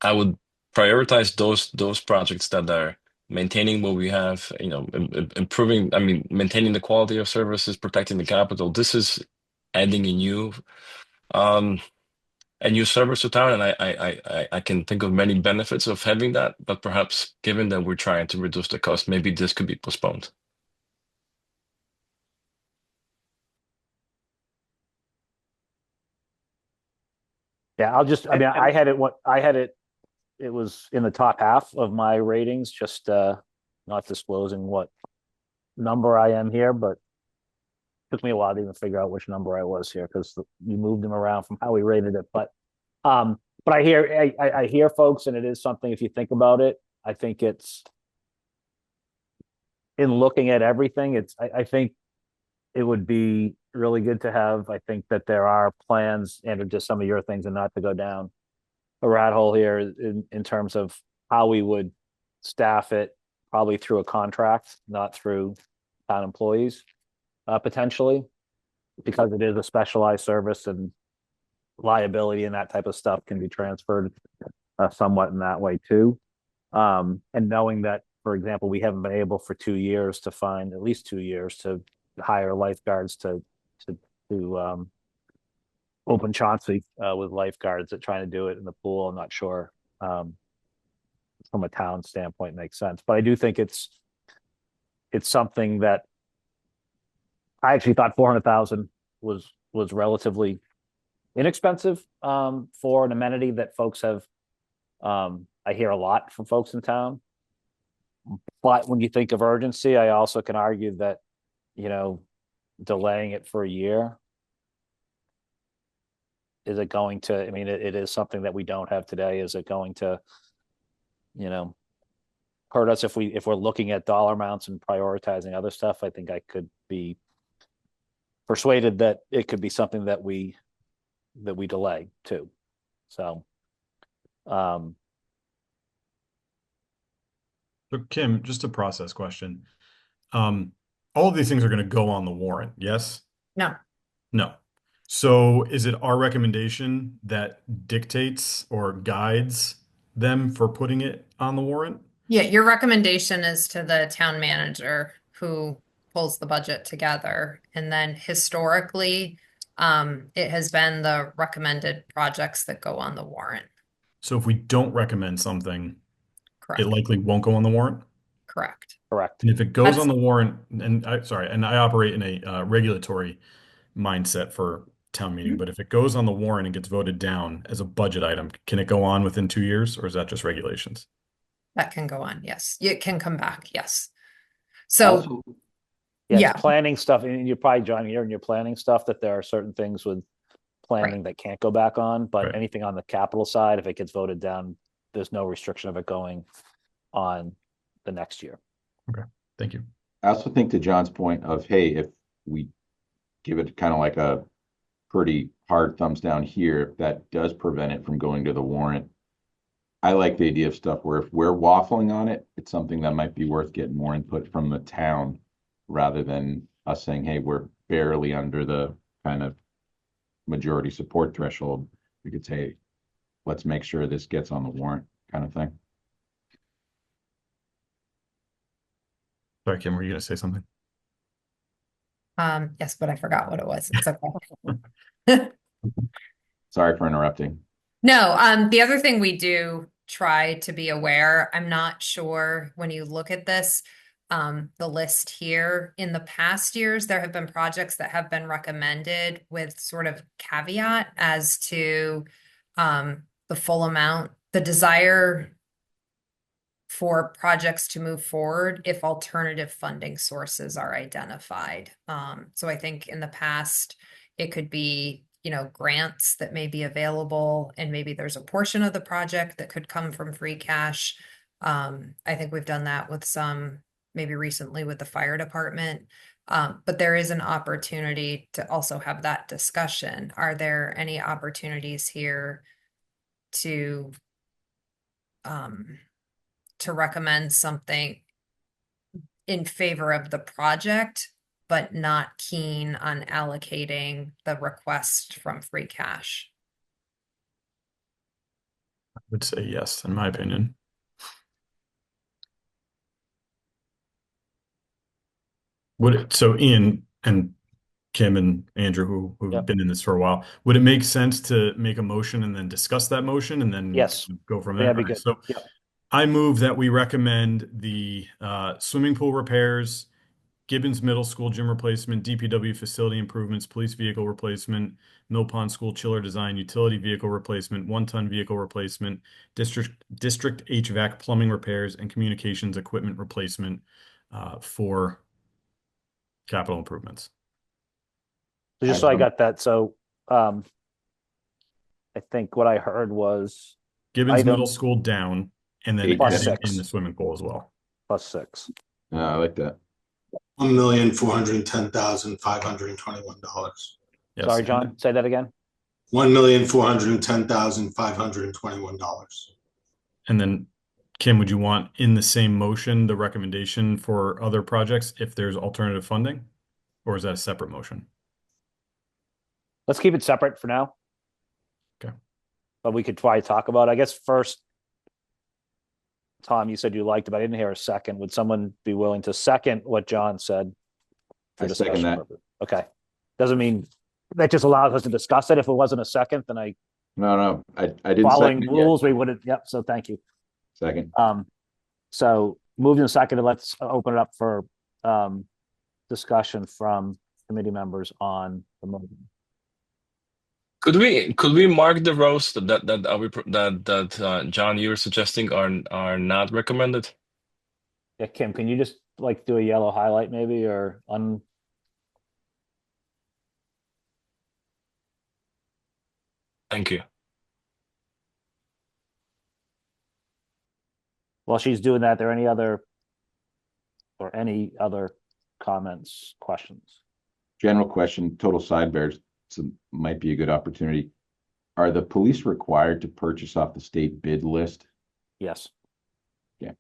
would prioritize those projects that are maintaining what we have, improving, maintaining the quality of services, protecting the capital. This is adding a new service to town, and I can think of many benefits of having that, but perhaps given that we're trying to reduce the cost, maybe this could be postponed. Yeah, I had it was in the top half of my ratings, just not disclosing what number I am here, but took me a while to even figure out which number I was here because you moved them around from how we rated it. But I hear folks, and it is something, if you think about it, I think it's, in looking at everything, I think it would be really good to have. I think that there are plans, and just some of your things, and not to go down a rat hole here in terms of how we would staff it, probably through a contract, not through town employees, potentially, because it is a specialized service and liability and that type of stuff can be transferred somewhat in that way too. And knowing that, for example, we haven't been able for 2 years to find, at least 2 years, to hire lifeguards to open Chauncey with lifeguards that trying to do it in the pool. I'm not sure from a town standpoint makes sense, but I do think it's something that I actually thought 400,000 was relatively inexpensive for an amenity that folks have. I hear a lot from folks in town, but when you think of urgency, I also can argue that delaying it for a year, is it going to? I mean, it is something that we don't have today. Is it going to, hurt us if we're looking at dollar amounts and prioritizing other stuff? I think I could be persuaded that it could be something that we delay too. So, So Kim, just a process question. All of these things are going to go on the warrant, yes? No. No. So is it our recommendation that dictates or guides them for putting it on the warrant? Yeah, your recommendation is to the town manager who pulls the budget together. And then historically, It has been the recommended projects that go on the warrant. So if we don't recommend something, it Correct. likely won't go on the warrant. Correct. Correct. And if it goes That's- on the warrant, and I operate in a regulatory mindset for town meeting, but if it goes on the warrant and gets voted down as a budget item, can it go on within 2 years, or is that just regulations? That can go on. Yes. It can come back. Yes. So Also, Yeah, yeah. it's planning stuff, and you're probably, John, here in your planning stuff, that there are certain things with planning that can't go back on, but Right. anything on the capital side, if it gets voted down, there's no restriction of it going on the next year. Thank you. I also think to John's point of, hey, if we give it kind of like a pretty hard thumbs down here, if that does prevent it from going to the warrant, I like the idea of stuff where if we're waffling on it, it's something that might be worth getting more input from the town rather than us saying, hey, we're barely under the kind of majority support threshold. We could say, let's make sure this gets on the warrant kind of thing. Sorry, Kim, were you going to say something? Yes, but I forgot what it was. It's okay. Sorry for interrupting. No, the other thing we do try to be aware, I'm not sure when you look at this, the list here, in the past years, there have been projects that have been recommended with sort of caveat as to the full amount, the desire for projects to move forward if alternative funding sources are identified. So I think in the past, it could be, grants that may be available, and maybe there's a portion of the project that could come from free cash. I think we've done that with some, maybe recently with the fire department. But there is an opportunity to also have that discussion. Are there any opportunities here to recommend something in favor of the project, but not keen on allocating the request from free cash? I would say yes, in my opinion. So Ian and Kim and Andrew, who've Yep. been in this for a while, would it make sense to make a motion and then discuss that motion and then Yes. go from there? That'd be All right, good. so Yep. I move that we recommend the swimming pool repairs, Gibbons Middle School gym replacement, DPW facility improvements, police vehicle replacement, Mill Pond School chiller design, utility vehicle replacement, 1-ton vehicle replacement, district HVAC plumbing repairs, and communications equipment replacement for capital improvements. So just so I got that, so I think what I heard was Gibbons Item- Middle School down, and then Plus adding six. in the swimming pool as well. +6. I like that. $1,410,521. Yes. Sorry, John, say that again. $1,410,521. And then, Kim, would you want in the same motion the recommendation for other projects if there's alternative funding? Or is that a separate motion? Let's keep it separate for now. Okay. But we could try to talk about, I guess, first, Tom, you said you liked it, but I didn't hear a second. Would someone be willing to second what John said? I second that. Purpose? Okay. Doesn't mean that just allows us to discuss it. If it wasn't a second, then I No, I didn't following second it yet. rules, we wouldn't. Yep. So thank you. Second. So moving and seconded, let's open it up for discussion from committee members on the motion. Could we mark the rows that John, you were suggesting are not recommended? Yeah, Kim, can you just like do a yellow highlight maybe, or Thank you. while she's doing that, there any other comments, questions? General question, total sidebears, so might be a good opportunity. Are the police required to purchase off the state bid list? Yes. Yeah.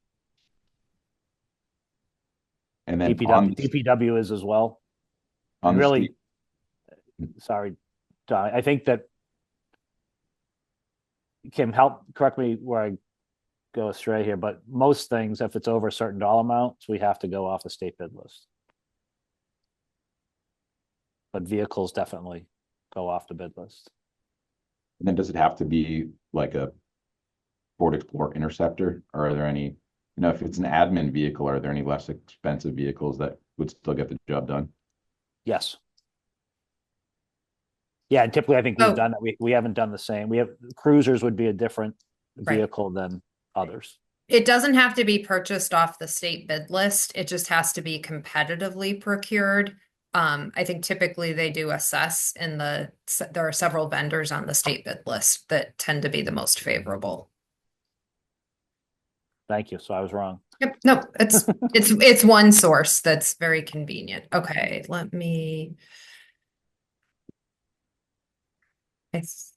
And then on DPW is as well. on the Really, state- sorry, John, I think that Kim, correct me where I go astray here, but most things, if it's over a certain dollar amounts, we have to go off the state bid list. But vehicles definitely. go off the bid list. And then does it have to be like a Ford Explorer Interceptor, or are there any, if it's an admin vehicle, are there any less expensive vehicles that would still get the job done? Yes. Yeah, and typically I think we've Oh. done that. We haven't done the same. Cruisers would be a different Right. vehicle than others. It doesn't have to be purchased off the state bid list. It just has to be competitively procured. I think typically they do assess there are several vendors on the state bid list that tend to be the most favorable. Thank you. So I was wrong. Yep, no, it's one source that's very convenient. Okay, does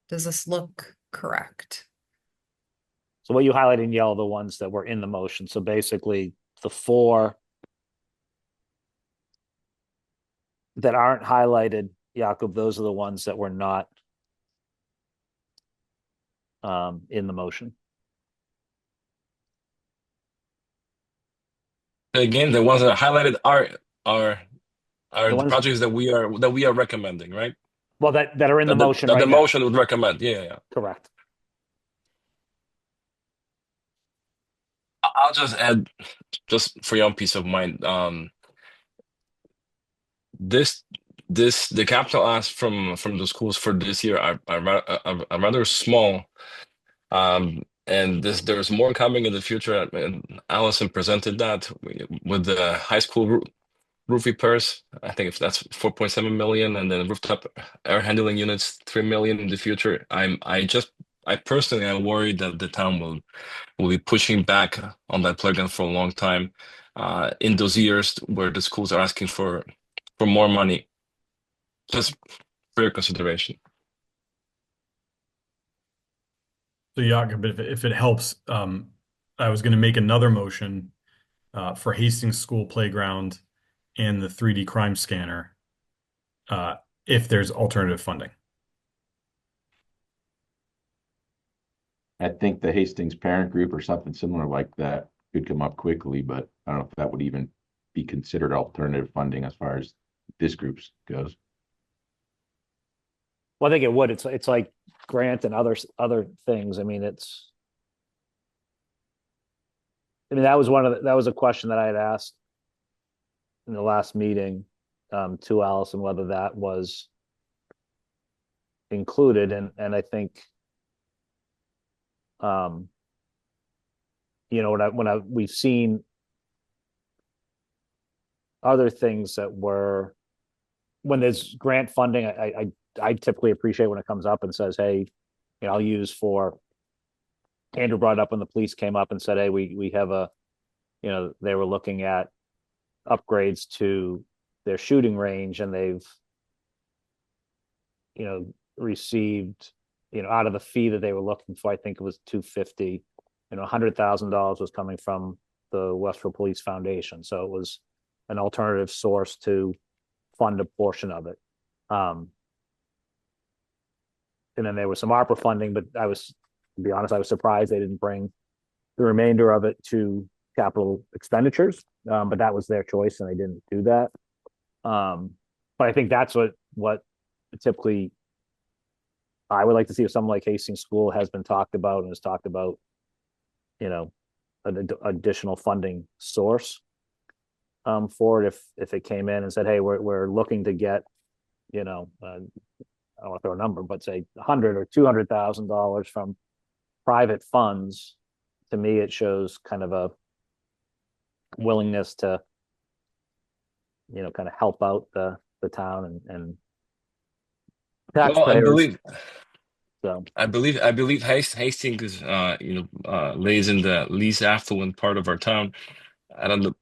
this look correct? So what you highlighted in yellow, the ones that were in the motion. So basically the 4 that aren't highlighted, Jakob, those are the ones that were not in the motion. Again, the ones that are highlighted are The ones- projects that we are recommending, right? Well, that are in the motion that right the now. motion would recommend. Yeah. Correct. I'll just add, just for your own peace of mind, the capital asks from the schools for this year are rather small, and there's more coming in the future. And Allison presented that with the high school roof repairs. I think if that's 4.7 million, and then rooftop air handling units 3 million in the future. I personally am worried that the town will be pushing back on that playground for a long time, in those years where the schools are asking for more money. Just for your consideration. So Jakob, if it helps, I was going to make another motion for Hastings School Playground and the 3D crime scanner, if there's alternative funding. I think the Hastings parent group or something similar like that could come up quickly, but I don't know if that would even be considered alternative funding as far as this group's goes. Well, I think it would. It's like grant and other things. I mean, that was a question that I had asked in the last meeting to Allison, whether that was included, and I think we've seen other things that were, when there's grant funding, I typically appreciate when it comes up and says, hey, I'll use for, Andrew brought it up when the police came up and said, hey, we have they were looking at upgrades to their shooting range, and they've received out of the fee that they were looking for, I think it was $250, $100,000 was coming from the Westborough Police Foundation, so it was an alternative source to fund a portion of it. And then there was some ARPA funding, but to be honest, I was surprised they didn't bring the remainder of it to capital expenditures. But that was their choice, and they didn't do that. But I think that's what typically I would like to see, if something like Hastings School has been talked about and has talked about, an additional funding source for it. If it came in and said, hey, we're looking to get, I don't want to throw a number, but say $100,000 or $200,000 from private funds, to me, it shows kind of a willingness to, kind of help out the town and taxpayers. I believe Hastings lays in the least affluent part of our town. I don't know.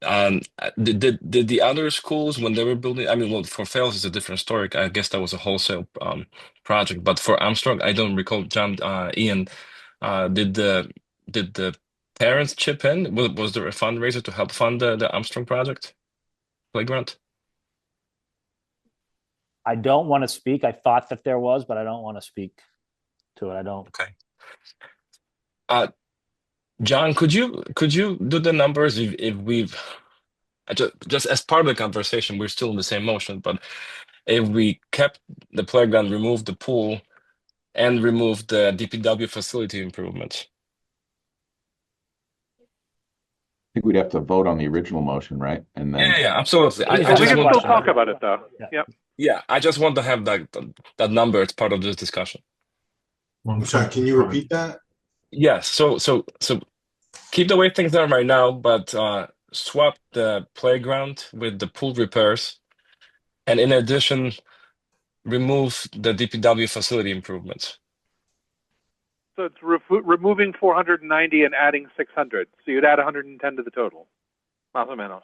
Did the other schools, when they were building? I mean, well, for Fales it's a different story. I guess that was a wholesale project. But for Armstrong, I don't recall. Ian, did the parents chip in? Was there a fundraiser to help fund the Armstrong project playground? I don't want to speak. I thought that there was, but I don't want to speak to it. I don't. Okay. John, could you do the numbers if we've just as part of the conversation, we're still in the same motion, but if we kept the playground, removed the pool, and removed the DPW facility improvements. I think we'd have to vote on the original motion, right? And then Yeah, absolutely. He's I We just can asking want still to talk have, about it though. Yeah. Yep. yeah, I just want to have that number as part of this discussion. I'm sorry, can you repeat that? Yes. So keep the way things are right now, but swap the playground with the pool repairs, and in addition, remove the DPW facility improvements. So it's removing 490 and adding 600. So you'd add 110 to the total. Más o menos.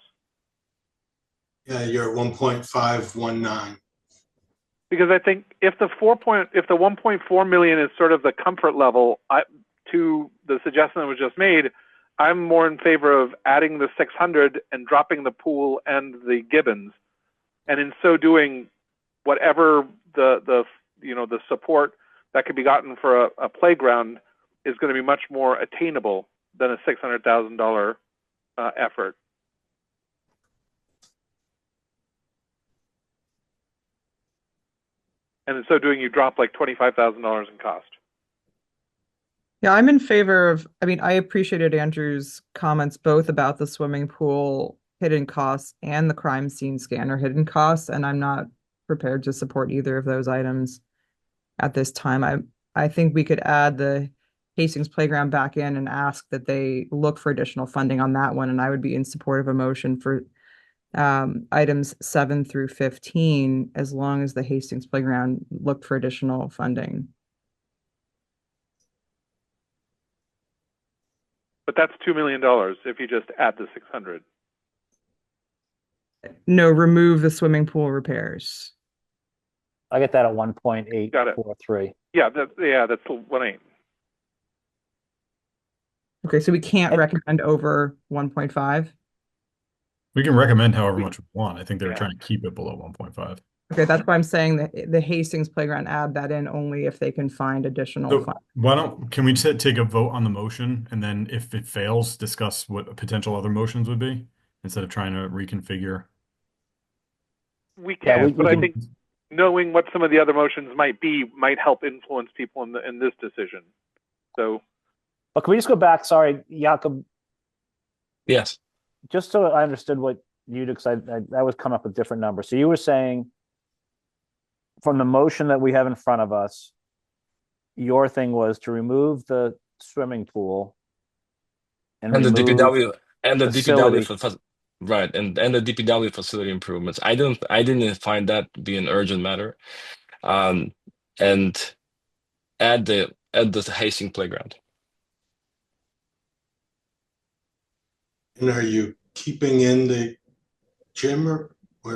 Yeah, you're at 1.519. Because I think if the 1.4 million is sort of the comfort level, to the suggestion that was just made, I'm more in favor of adding the 600 and dropping the pool and the Gibbons, and in so doing, whatever the support that could be gotten for a playground is going to be much more attainable than a $600,000 effort. And in so doing, you drop like $25,000 in cost. Yeah, I'm in favor of, I mean, I appreciated Andrew's comments both about the swimming pool hidden costs and the crime scene scanner hidden costs, and I'm not prepared to support either of those items at this time. I think we could add the Hastings Playground back in and ask that they look for additional funding on that one, and I would be in support of a motion for items 7 through 15, as long as the Hastings Playground looked for additional funding. But that's $2 million if you just add the 600. No, remove the swimming pool repairs. I get that at 1.843. Yeah, that's 1.8. Okay, so we can't recommend over 1.5. We can recommend however much we want. I think they were Yeah. trying to keep it below 1.5. Okay, that's why I'm saying that the Hastings Playground, add that in only if they can find additional So funds. can we take a vote on the motion, and then if it fails, discuss what potential other motions would be instead of trying to reconfigure? We can, we but I can- think knowing what some of the other motions might be might help influence people in this decision. So, But can we just go back? Sorry, Jakob, Yes. just so I understood what you did, because I was coming up with different numbers. So you were saying from the motion that we have in front of us, your thing was to remove the swimming pool and And the remove DPW and the facility. DPW right, and the DPW facility improvements. I didn't find that to be an urgent matter. And add the Hastings Playground. And are you keeping in the gym or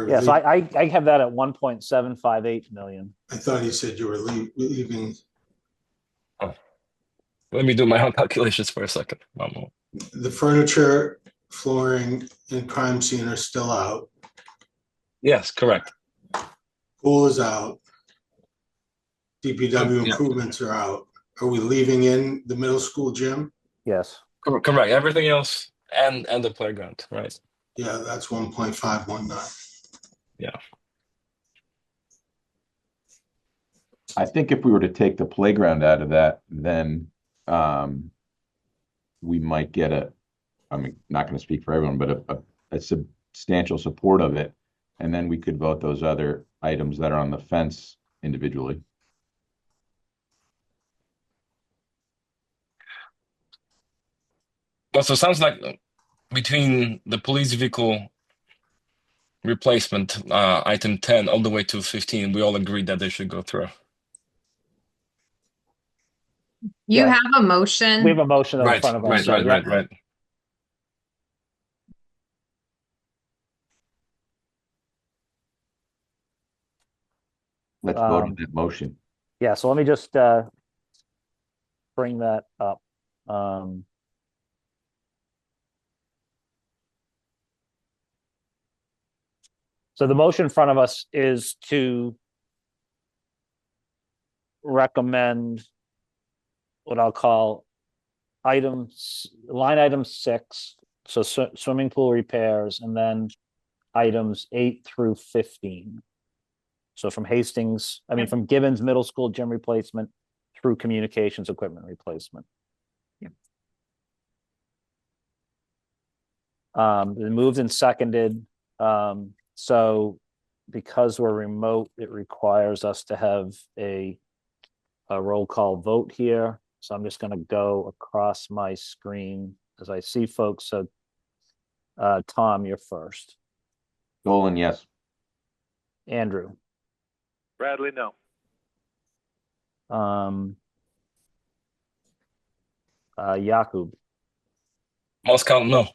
Yeah, so I have that at 1.758 million. I thought you said you were leaving Oh. Let me do my own calculations for a second. One more. the furniture, flooring, and crime scene are still out. Yes, correct. Pool is out. DPW Yeah. improvements are out. Are we leaving in the middle school gym? Yes. Correct. Everything else and the playground, right? Yeah, that's 1.519. Yeah. I think if we were to take the playground out of that, then we might get I'm not going to speak for everyone, but a substantial support of it. And then we could vote those other items that are on the fence individually. Well, so it sounds like between the police vehicle replacement, item 10, all the way to 15, we all agreed that they should go through. You Yeah. have a motion. We have a motion in Right, front of us. right, so, right, yeah. right. Let's vote on that motion. Yeah, so let me just bring that up. So the motion in front of us is to recommend what I'll call line item 6, so swimming pool repairs, and then items 8 through 15. So from from Gibbons Middle School gym replacement through communications equipment replacement. Yep. Been moved and seconded. So because we're remote, it requires us to have a roll call vote here. So I'm just going to go across my screen as I see folks. So Tom, you're first. Dolan, yes. Andrew. Bradley, no. Jakub. Moscow, no.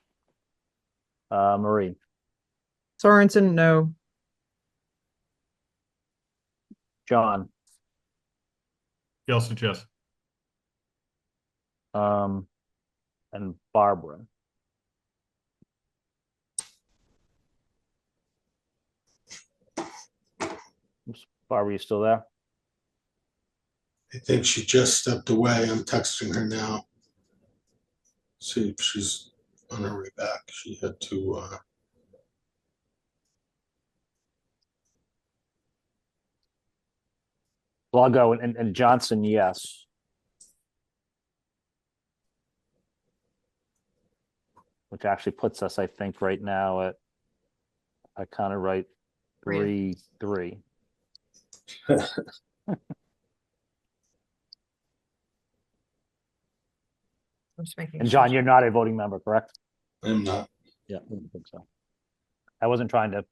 Marie. Sorensen, no. John. Yelsich, yes. And Barbara. Oops, Barbara, you still there? I think she just stepped away. I'm texting her now. See if she's on her way back. She had to Well, I'll go and Johnson, yes. Which actually puts us, I think, right now at I kind of write 3-3. And John, you're not a voting member, correct? I'm not. Yeah, I didn't think so. I wasn't trying to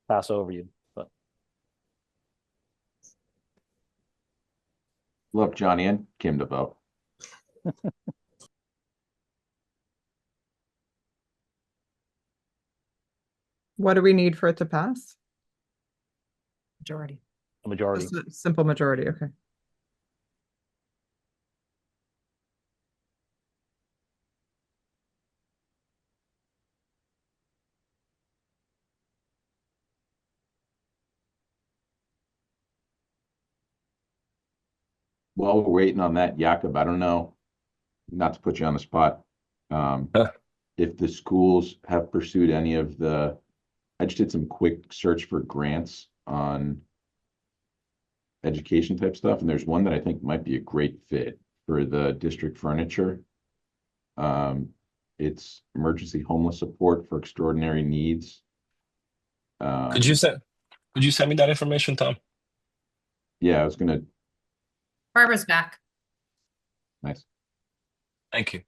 pass over you, but Look, Johnny and Kim to vote. What do we need for it to pass? Majority. a majority. Just a simple majority, okay. While we're waiting on that, Jakob, I don't know, not to put you on the spot. If the schools have pursued any of I just did some quick search for grants on education type stuff, and there's one that I think might be a great fit for the district furniture. It's emergency homeless support for extraordinary needs. Could you send me that information, Tom? Yeah, I was gonna. Barbara's back. Nice. Thank you.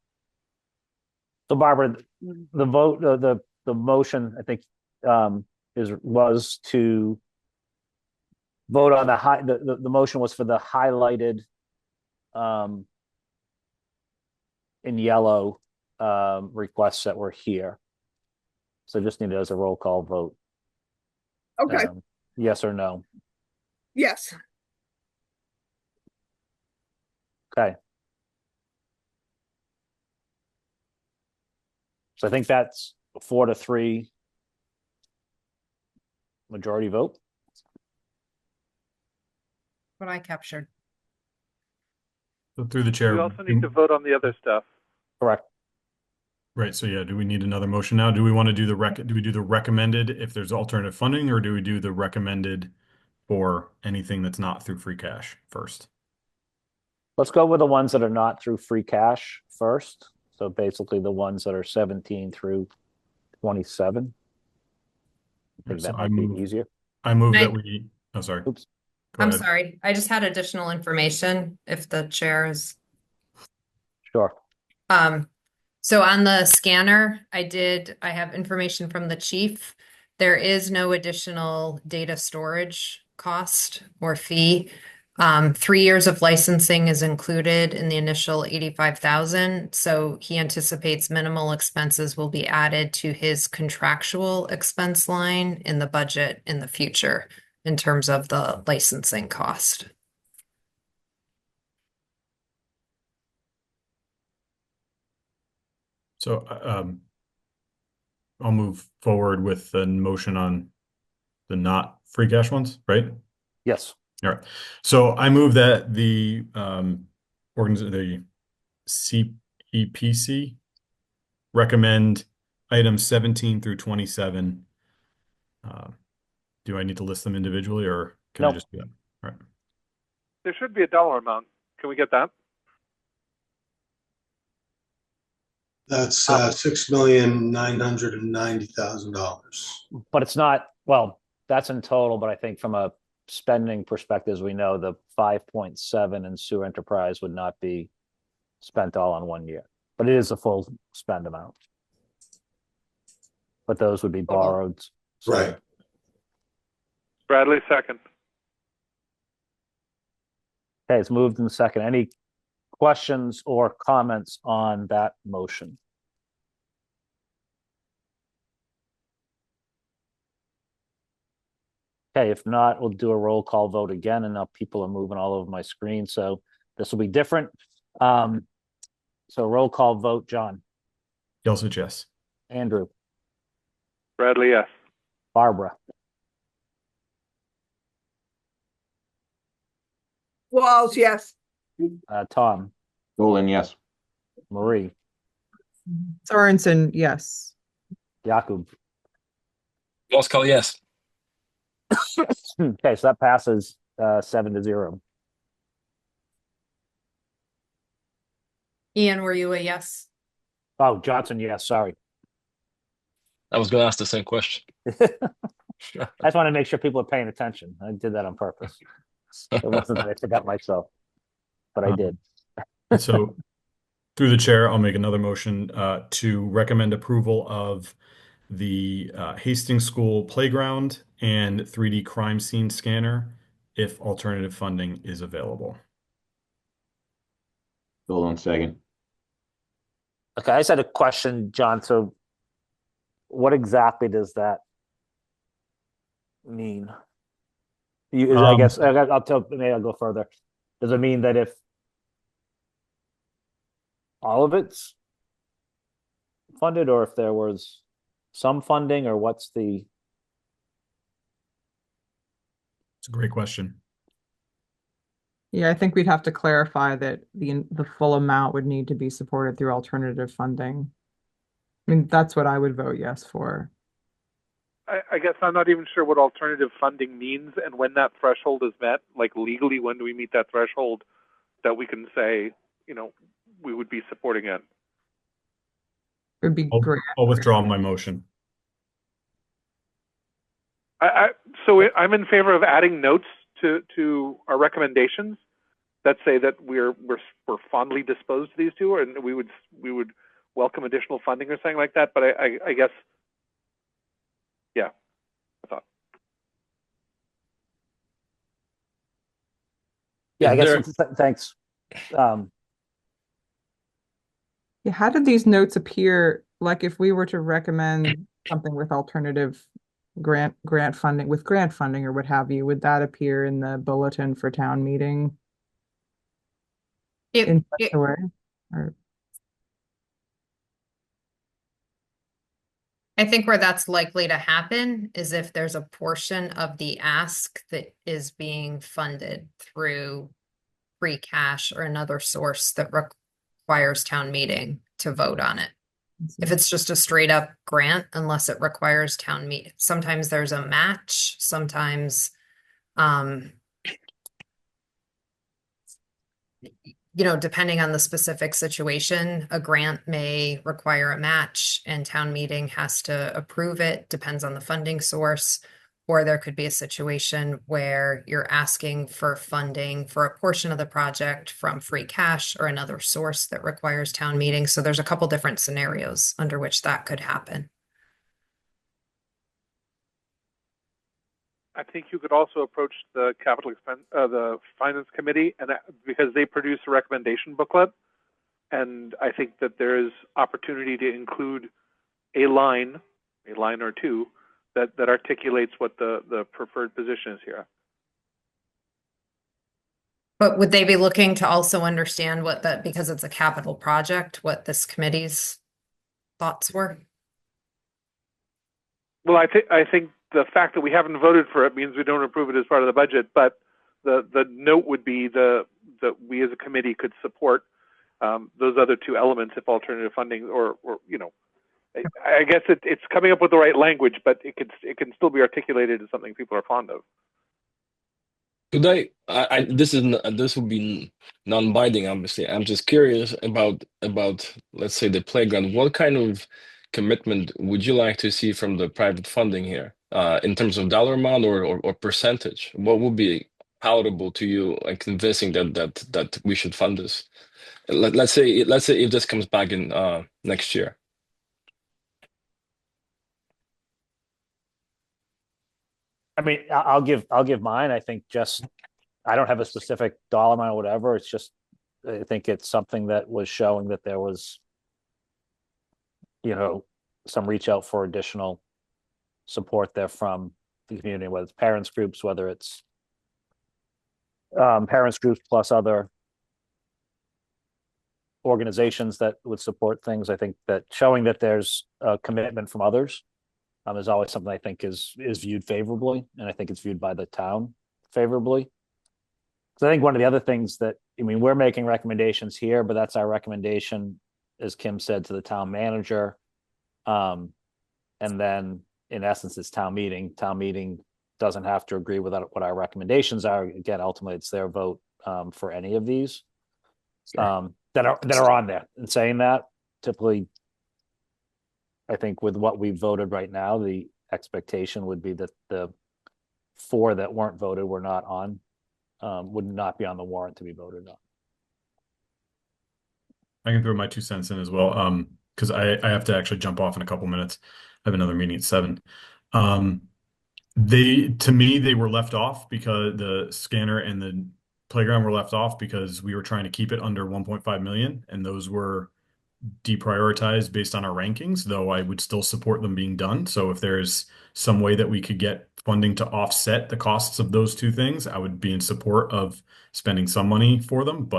So Barbara, the vote, the motion, I think, was to vote on the motion was for the highlighted in yellow requests that were here. So just need it as a roll call vote. Okay. Yes or no? Yes. Okay. So I think that's a 4-3 majority vote. What I captured. So through the chair. We also need to vote on the other stuff. Correct. Right. So yeah, do we need another motion now? Do we want to do do we do the recommended if there's alternative funding, or do we do the recommended for anything that's not through free cash first? Let's go with the ones that are not through free cash first. So basically the ones that are 17 through 27. I think So that might be easier. I move Right. that we, oh, sorry. Oops. Go I'm ahead. sorry. I just had additional information if the chair is. Sure. So on the scanner, I have information from the chief. There is no additional data storage cost or fee. 3 years of licensing is included in the initial 85,000. So he anticipates minimal expenses will be added to his contractual expense line in the budget in the future in terms of the licensing cost. So I'll move forward with the motion on the not free cash ones, right? Yes. All right. So I move that the the CEPC recommend items 17 through 27 do I need to list them individually, or can I Nope. just do that? All right. There should be a dollar amount. Can we get that? That's $6,990,000. But it's not, well, that's in total, but I think from a spending perspective, as we know, the 5.7 in sewer enterprise would not be spent all in 1 year, but it is a full spend amount. But those would be borrowed. So- Right. Bradley, second. Okay, it's moved in second. Any questions or comments on that motion? Okay, if not, we'll do a roll call vote again, and now people are moving all over my screen, so this will be different. So roll call vote, John, Yelsich, yes. Andrew, Bradley, yes. Barbara, Walls, yes. Tom, Dolan, yes. Marie, Sorensen, yes. Jakub. Moscow, yes. Okay, so that passes 7-0. Ian, were you a yes? Oh, Johnson, yes, sorry. I was going to ask the same question. I just want to make sure people are paying attention. I did that on purpose. It wasn't that I forgot myself, but I did. So through the chair, I'll make another motion to recommend approval of the Hastings School playground and 3D crime scene scanner if alternative funding is available. Dolan, second. Okay, I just had a question, John. So what exactly does that mean? I guess I'll tell, maybe I'll go further. Does it mean that if all of it's funded, or if there was some funding, or what's the? It's a great question. Yeah, I think we'd have to clarify that the full amount would need to be supported through alternative funding. I mean, that's what I would vote yes for. I guess I'm not even sure what alternative funding means and when that threshold is met. Like legally, when do we meet that threshold that we can say, we would be supporting it? It would be great. I'll withdraw my motion. So I'm in favor of adding notes to our recommendations that say that we're fondly disposed to these two, and we would welcome additional funding or something like that. But I guess, yeah, I thought. Yeah, I guess. Thanks. Yeah, how did these notes appear? Like if we were to recommend something with alternative grant funding, with grant funding or what have you, would that appear in the bulletin for town meeting in such a way? Or... I think where that's likely to happen is if there's a portion of the ask that is being funded through free cash or another source that requires town meeting to vote on it. If it's just a straight up grant, unless it requires town meeting, sometimes there's a match, sometimes, depending on the specific situation, a grant may require a match and town meeting has to approve it, depends on the funding source. Or there could be a situation where you're asking for funding for a portion of the project from free cash or another source that requires town meeting. So there's a couple different scenarios under which that could happen. I think you could also approach the the finance committee, and because they produce a recommendation booklet, and I think that there is opportunity to include a line or two that articulates what the preferred position is here. But would they be looking to also understand because it's a capital project, what this committee's thoughts were? Well, I think the fact that we haven't voted for it means we don't approve it as part of the budget, but the note would be that we as a committee could support those other two elements if alternative funding or I guess it's coming up with the right language, but it can still be articulated as something people are fond of. Could this will be non-binding, obviously. I'm just curious about let's say the playground. What kind of commitment would you like to see from the private funding here, in terms of dollar amount or percentage? What would be palatable to you and convincing that we should fund this? Let's say if this comes back in next year. I mean, I'll give mine. I think I don't have a specific dollar amount or whatever. It's just, I think it's something that was showing that there was, some reach out for additional support there from the community, whether it's parents groups, whether it's parents groups plus other organizations that would support things. I think that showing that there's a commitment from others is always something I think is viewed favorably, and I think it's viewed by the town favorably. So I think one of the other things that, we're making recommendations here, but that's our recommendation, as Kim said, to the town manager. And then in essence, it's town meeting. Town meeting doesn't have to agree with what our recommendations are. Again, ultimately, it's their vote for any of these that are on there. And saying that, typically, I think with what we voted right now, the expectation would be that the 4 that weren't voted were not on, would not be on the warrant to be voted on. I can throw my 2 cents in as well, because I have to actually jump off in a couple minutes. I have another meeting at 7. To me, they were left off because the scanner and the playground were left off because we were trying to keep it under 1.5 million, and those were deprioritized based on our rankings, though I would still support them being done. So if there's some way that we could get funding to offset the costs of those 2 things, I would be in support of spending some money for them,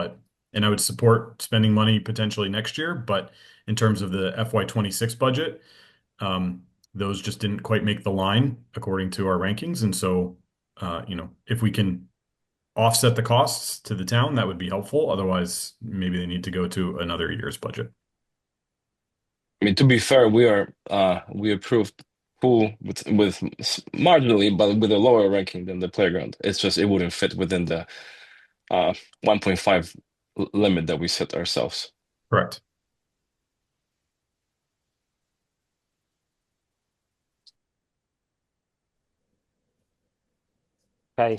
and I would support spending money potentially next year. But in terms of the FY26 budget, those just didn't quite make the line according to our rankings. And so, if we can offset the costs to the town, that would be helpful. Otherwise, maybe they need to go to another year's budget. To be fair, we approved pool with marginally, but with a lower ranking than the playground. It's just it wouldn't fit within the 1.5 limit that we set ourselves. Correct. Okay.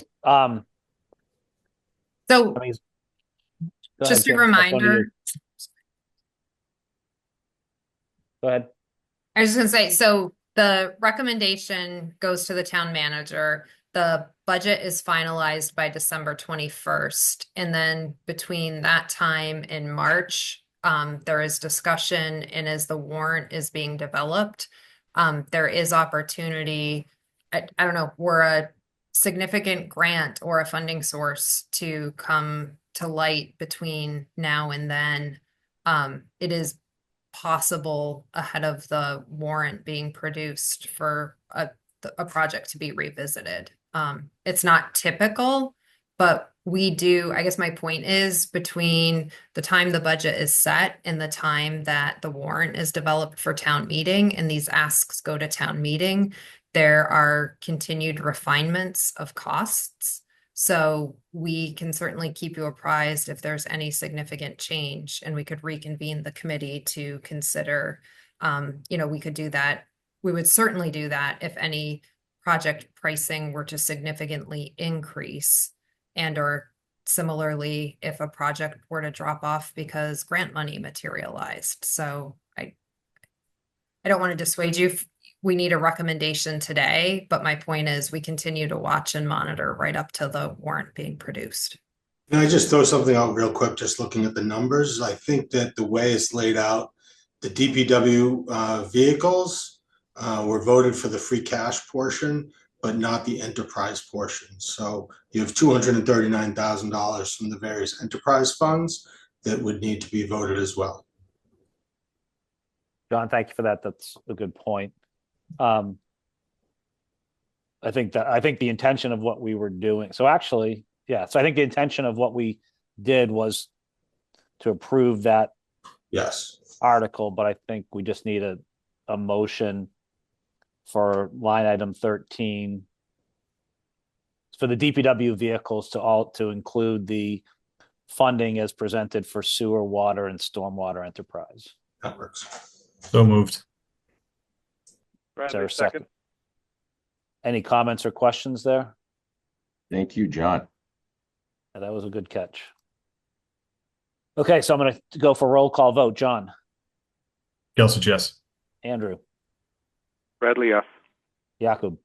So just a reminder. Go ahead. I was just going to say, so the recommendation goes to the town manager. The budget is finalized by December 21st. And then between that time and March, there is discussion, and as the warrant is being developed, there is opportunity. I don't know, were a significant grant or a funding source to come to light between now and then. It is possible ahead of the warrant being produced for a project to be revisited. It's not typical, but we do, I guess my point is, between the time the budget is set and the time that the warrant is developed for town meeting and these asks go to town meeting, there are continued refinements of costs. So we can certainly keep you apprised if there's any significant change, and we could reconvene the committee to consider, we could do that. We would certainly do that if any project pricing were to significantly increase, and or similarly, if a project were to drop off because grant money materialized. So I don't want to dissuade you. We need a recommendation today, but my point is we continue to watch and monitor right up to the warrant being produced. Can I just throw something out real quick, just looking at the numbers? I think that the way it's laid out, the DPW vehicles were voted for the free cash portion, but not the enterprise portion. So you have $239,000 from the various enterprise funds that would need to be voted as well. John, thank you for that. That's a good point. I think the intention of what we were doing. So actually, yeah. So I think the intention of what we did was to approve that yes article, but I think we just need a a motion for line item 13 for the DPW vehicles to include the funding as presented for sewer, water, and stormwater enterprise. That works. So moved. Is there Bradley, a second? Any comments or questions there? Thank you, John. Yeah, that was a good catch. Okay, so I'm going to go for roll call vote. John, Gelsich, yes. Andrew, Bradley, yes. Jakub,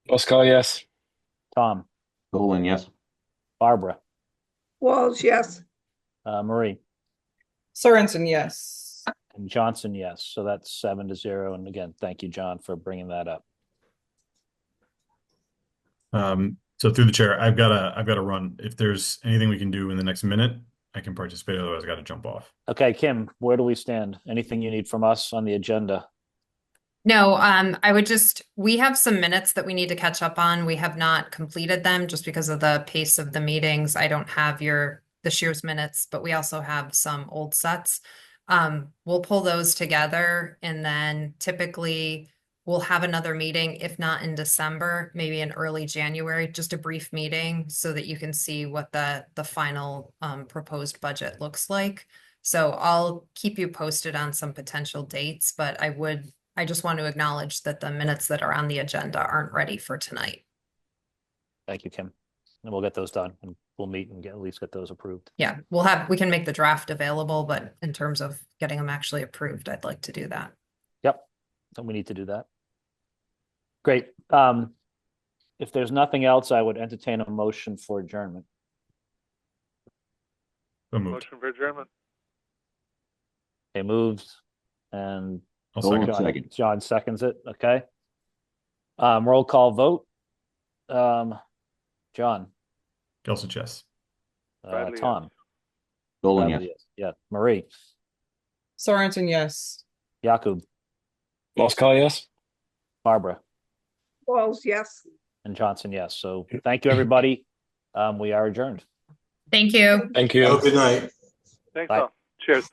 Pascal, yes. Tom, Dolan, yes. Barbara, Walls, yes. Marie, Sorensen, yes. and Johnson, yes. So that's 7-0. And again, thank you, John, for bringing that up. So through the chair, I've got to run. If there's anything we can do in the next minute, I can participate. Otherwise, I got to jump off. Okay, Kim, where do we stand? Anything you need from us on the agenda? No, we have some minutes that we need to catch up on. We have not completed them just because of the pace of the meetings. I don't have this year's minutes, but we also have some old sets. We'll pull those together, and then typically we'll have another meeting, if not in December, maybe in early January, just a brief meeting so that you can see what the final proposed budget looks like. So I'll keep you posted on some potential dates, but I just want to acknowledge that the minutes that are on the agenda aren't ready for tonight. Thank you, Kim. And we'll get those done, and we'll meet and at least get those approved. Yeah, we can make the draft available, but in terms of getting them actually approved, I'd like to do that. Yep. So we need to do that. Great. If there's nothing else, I would entertain a motion for adjournment. So moved. Motion for adjournment. Okay, moved. And I'll Dolan, second. second. John seconds it. Okay. Roll call vote. John, Gelsich, yes. Bradley, Tom, yes. Dolan, Bradley, yes. yeah, Marie, Sorensen, yes. Jakub, Pascal, yes. Barbara, Walls, yes. and Johnson, yes. So thank you, everybody. We are adjourned. Thank you. Thank Have you. a good night. Thanks Bye. all. Cheers.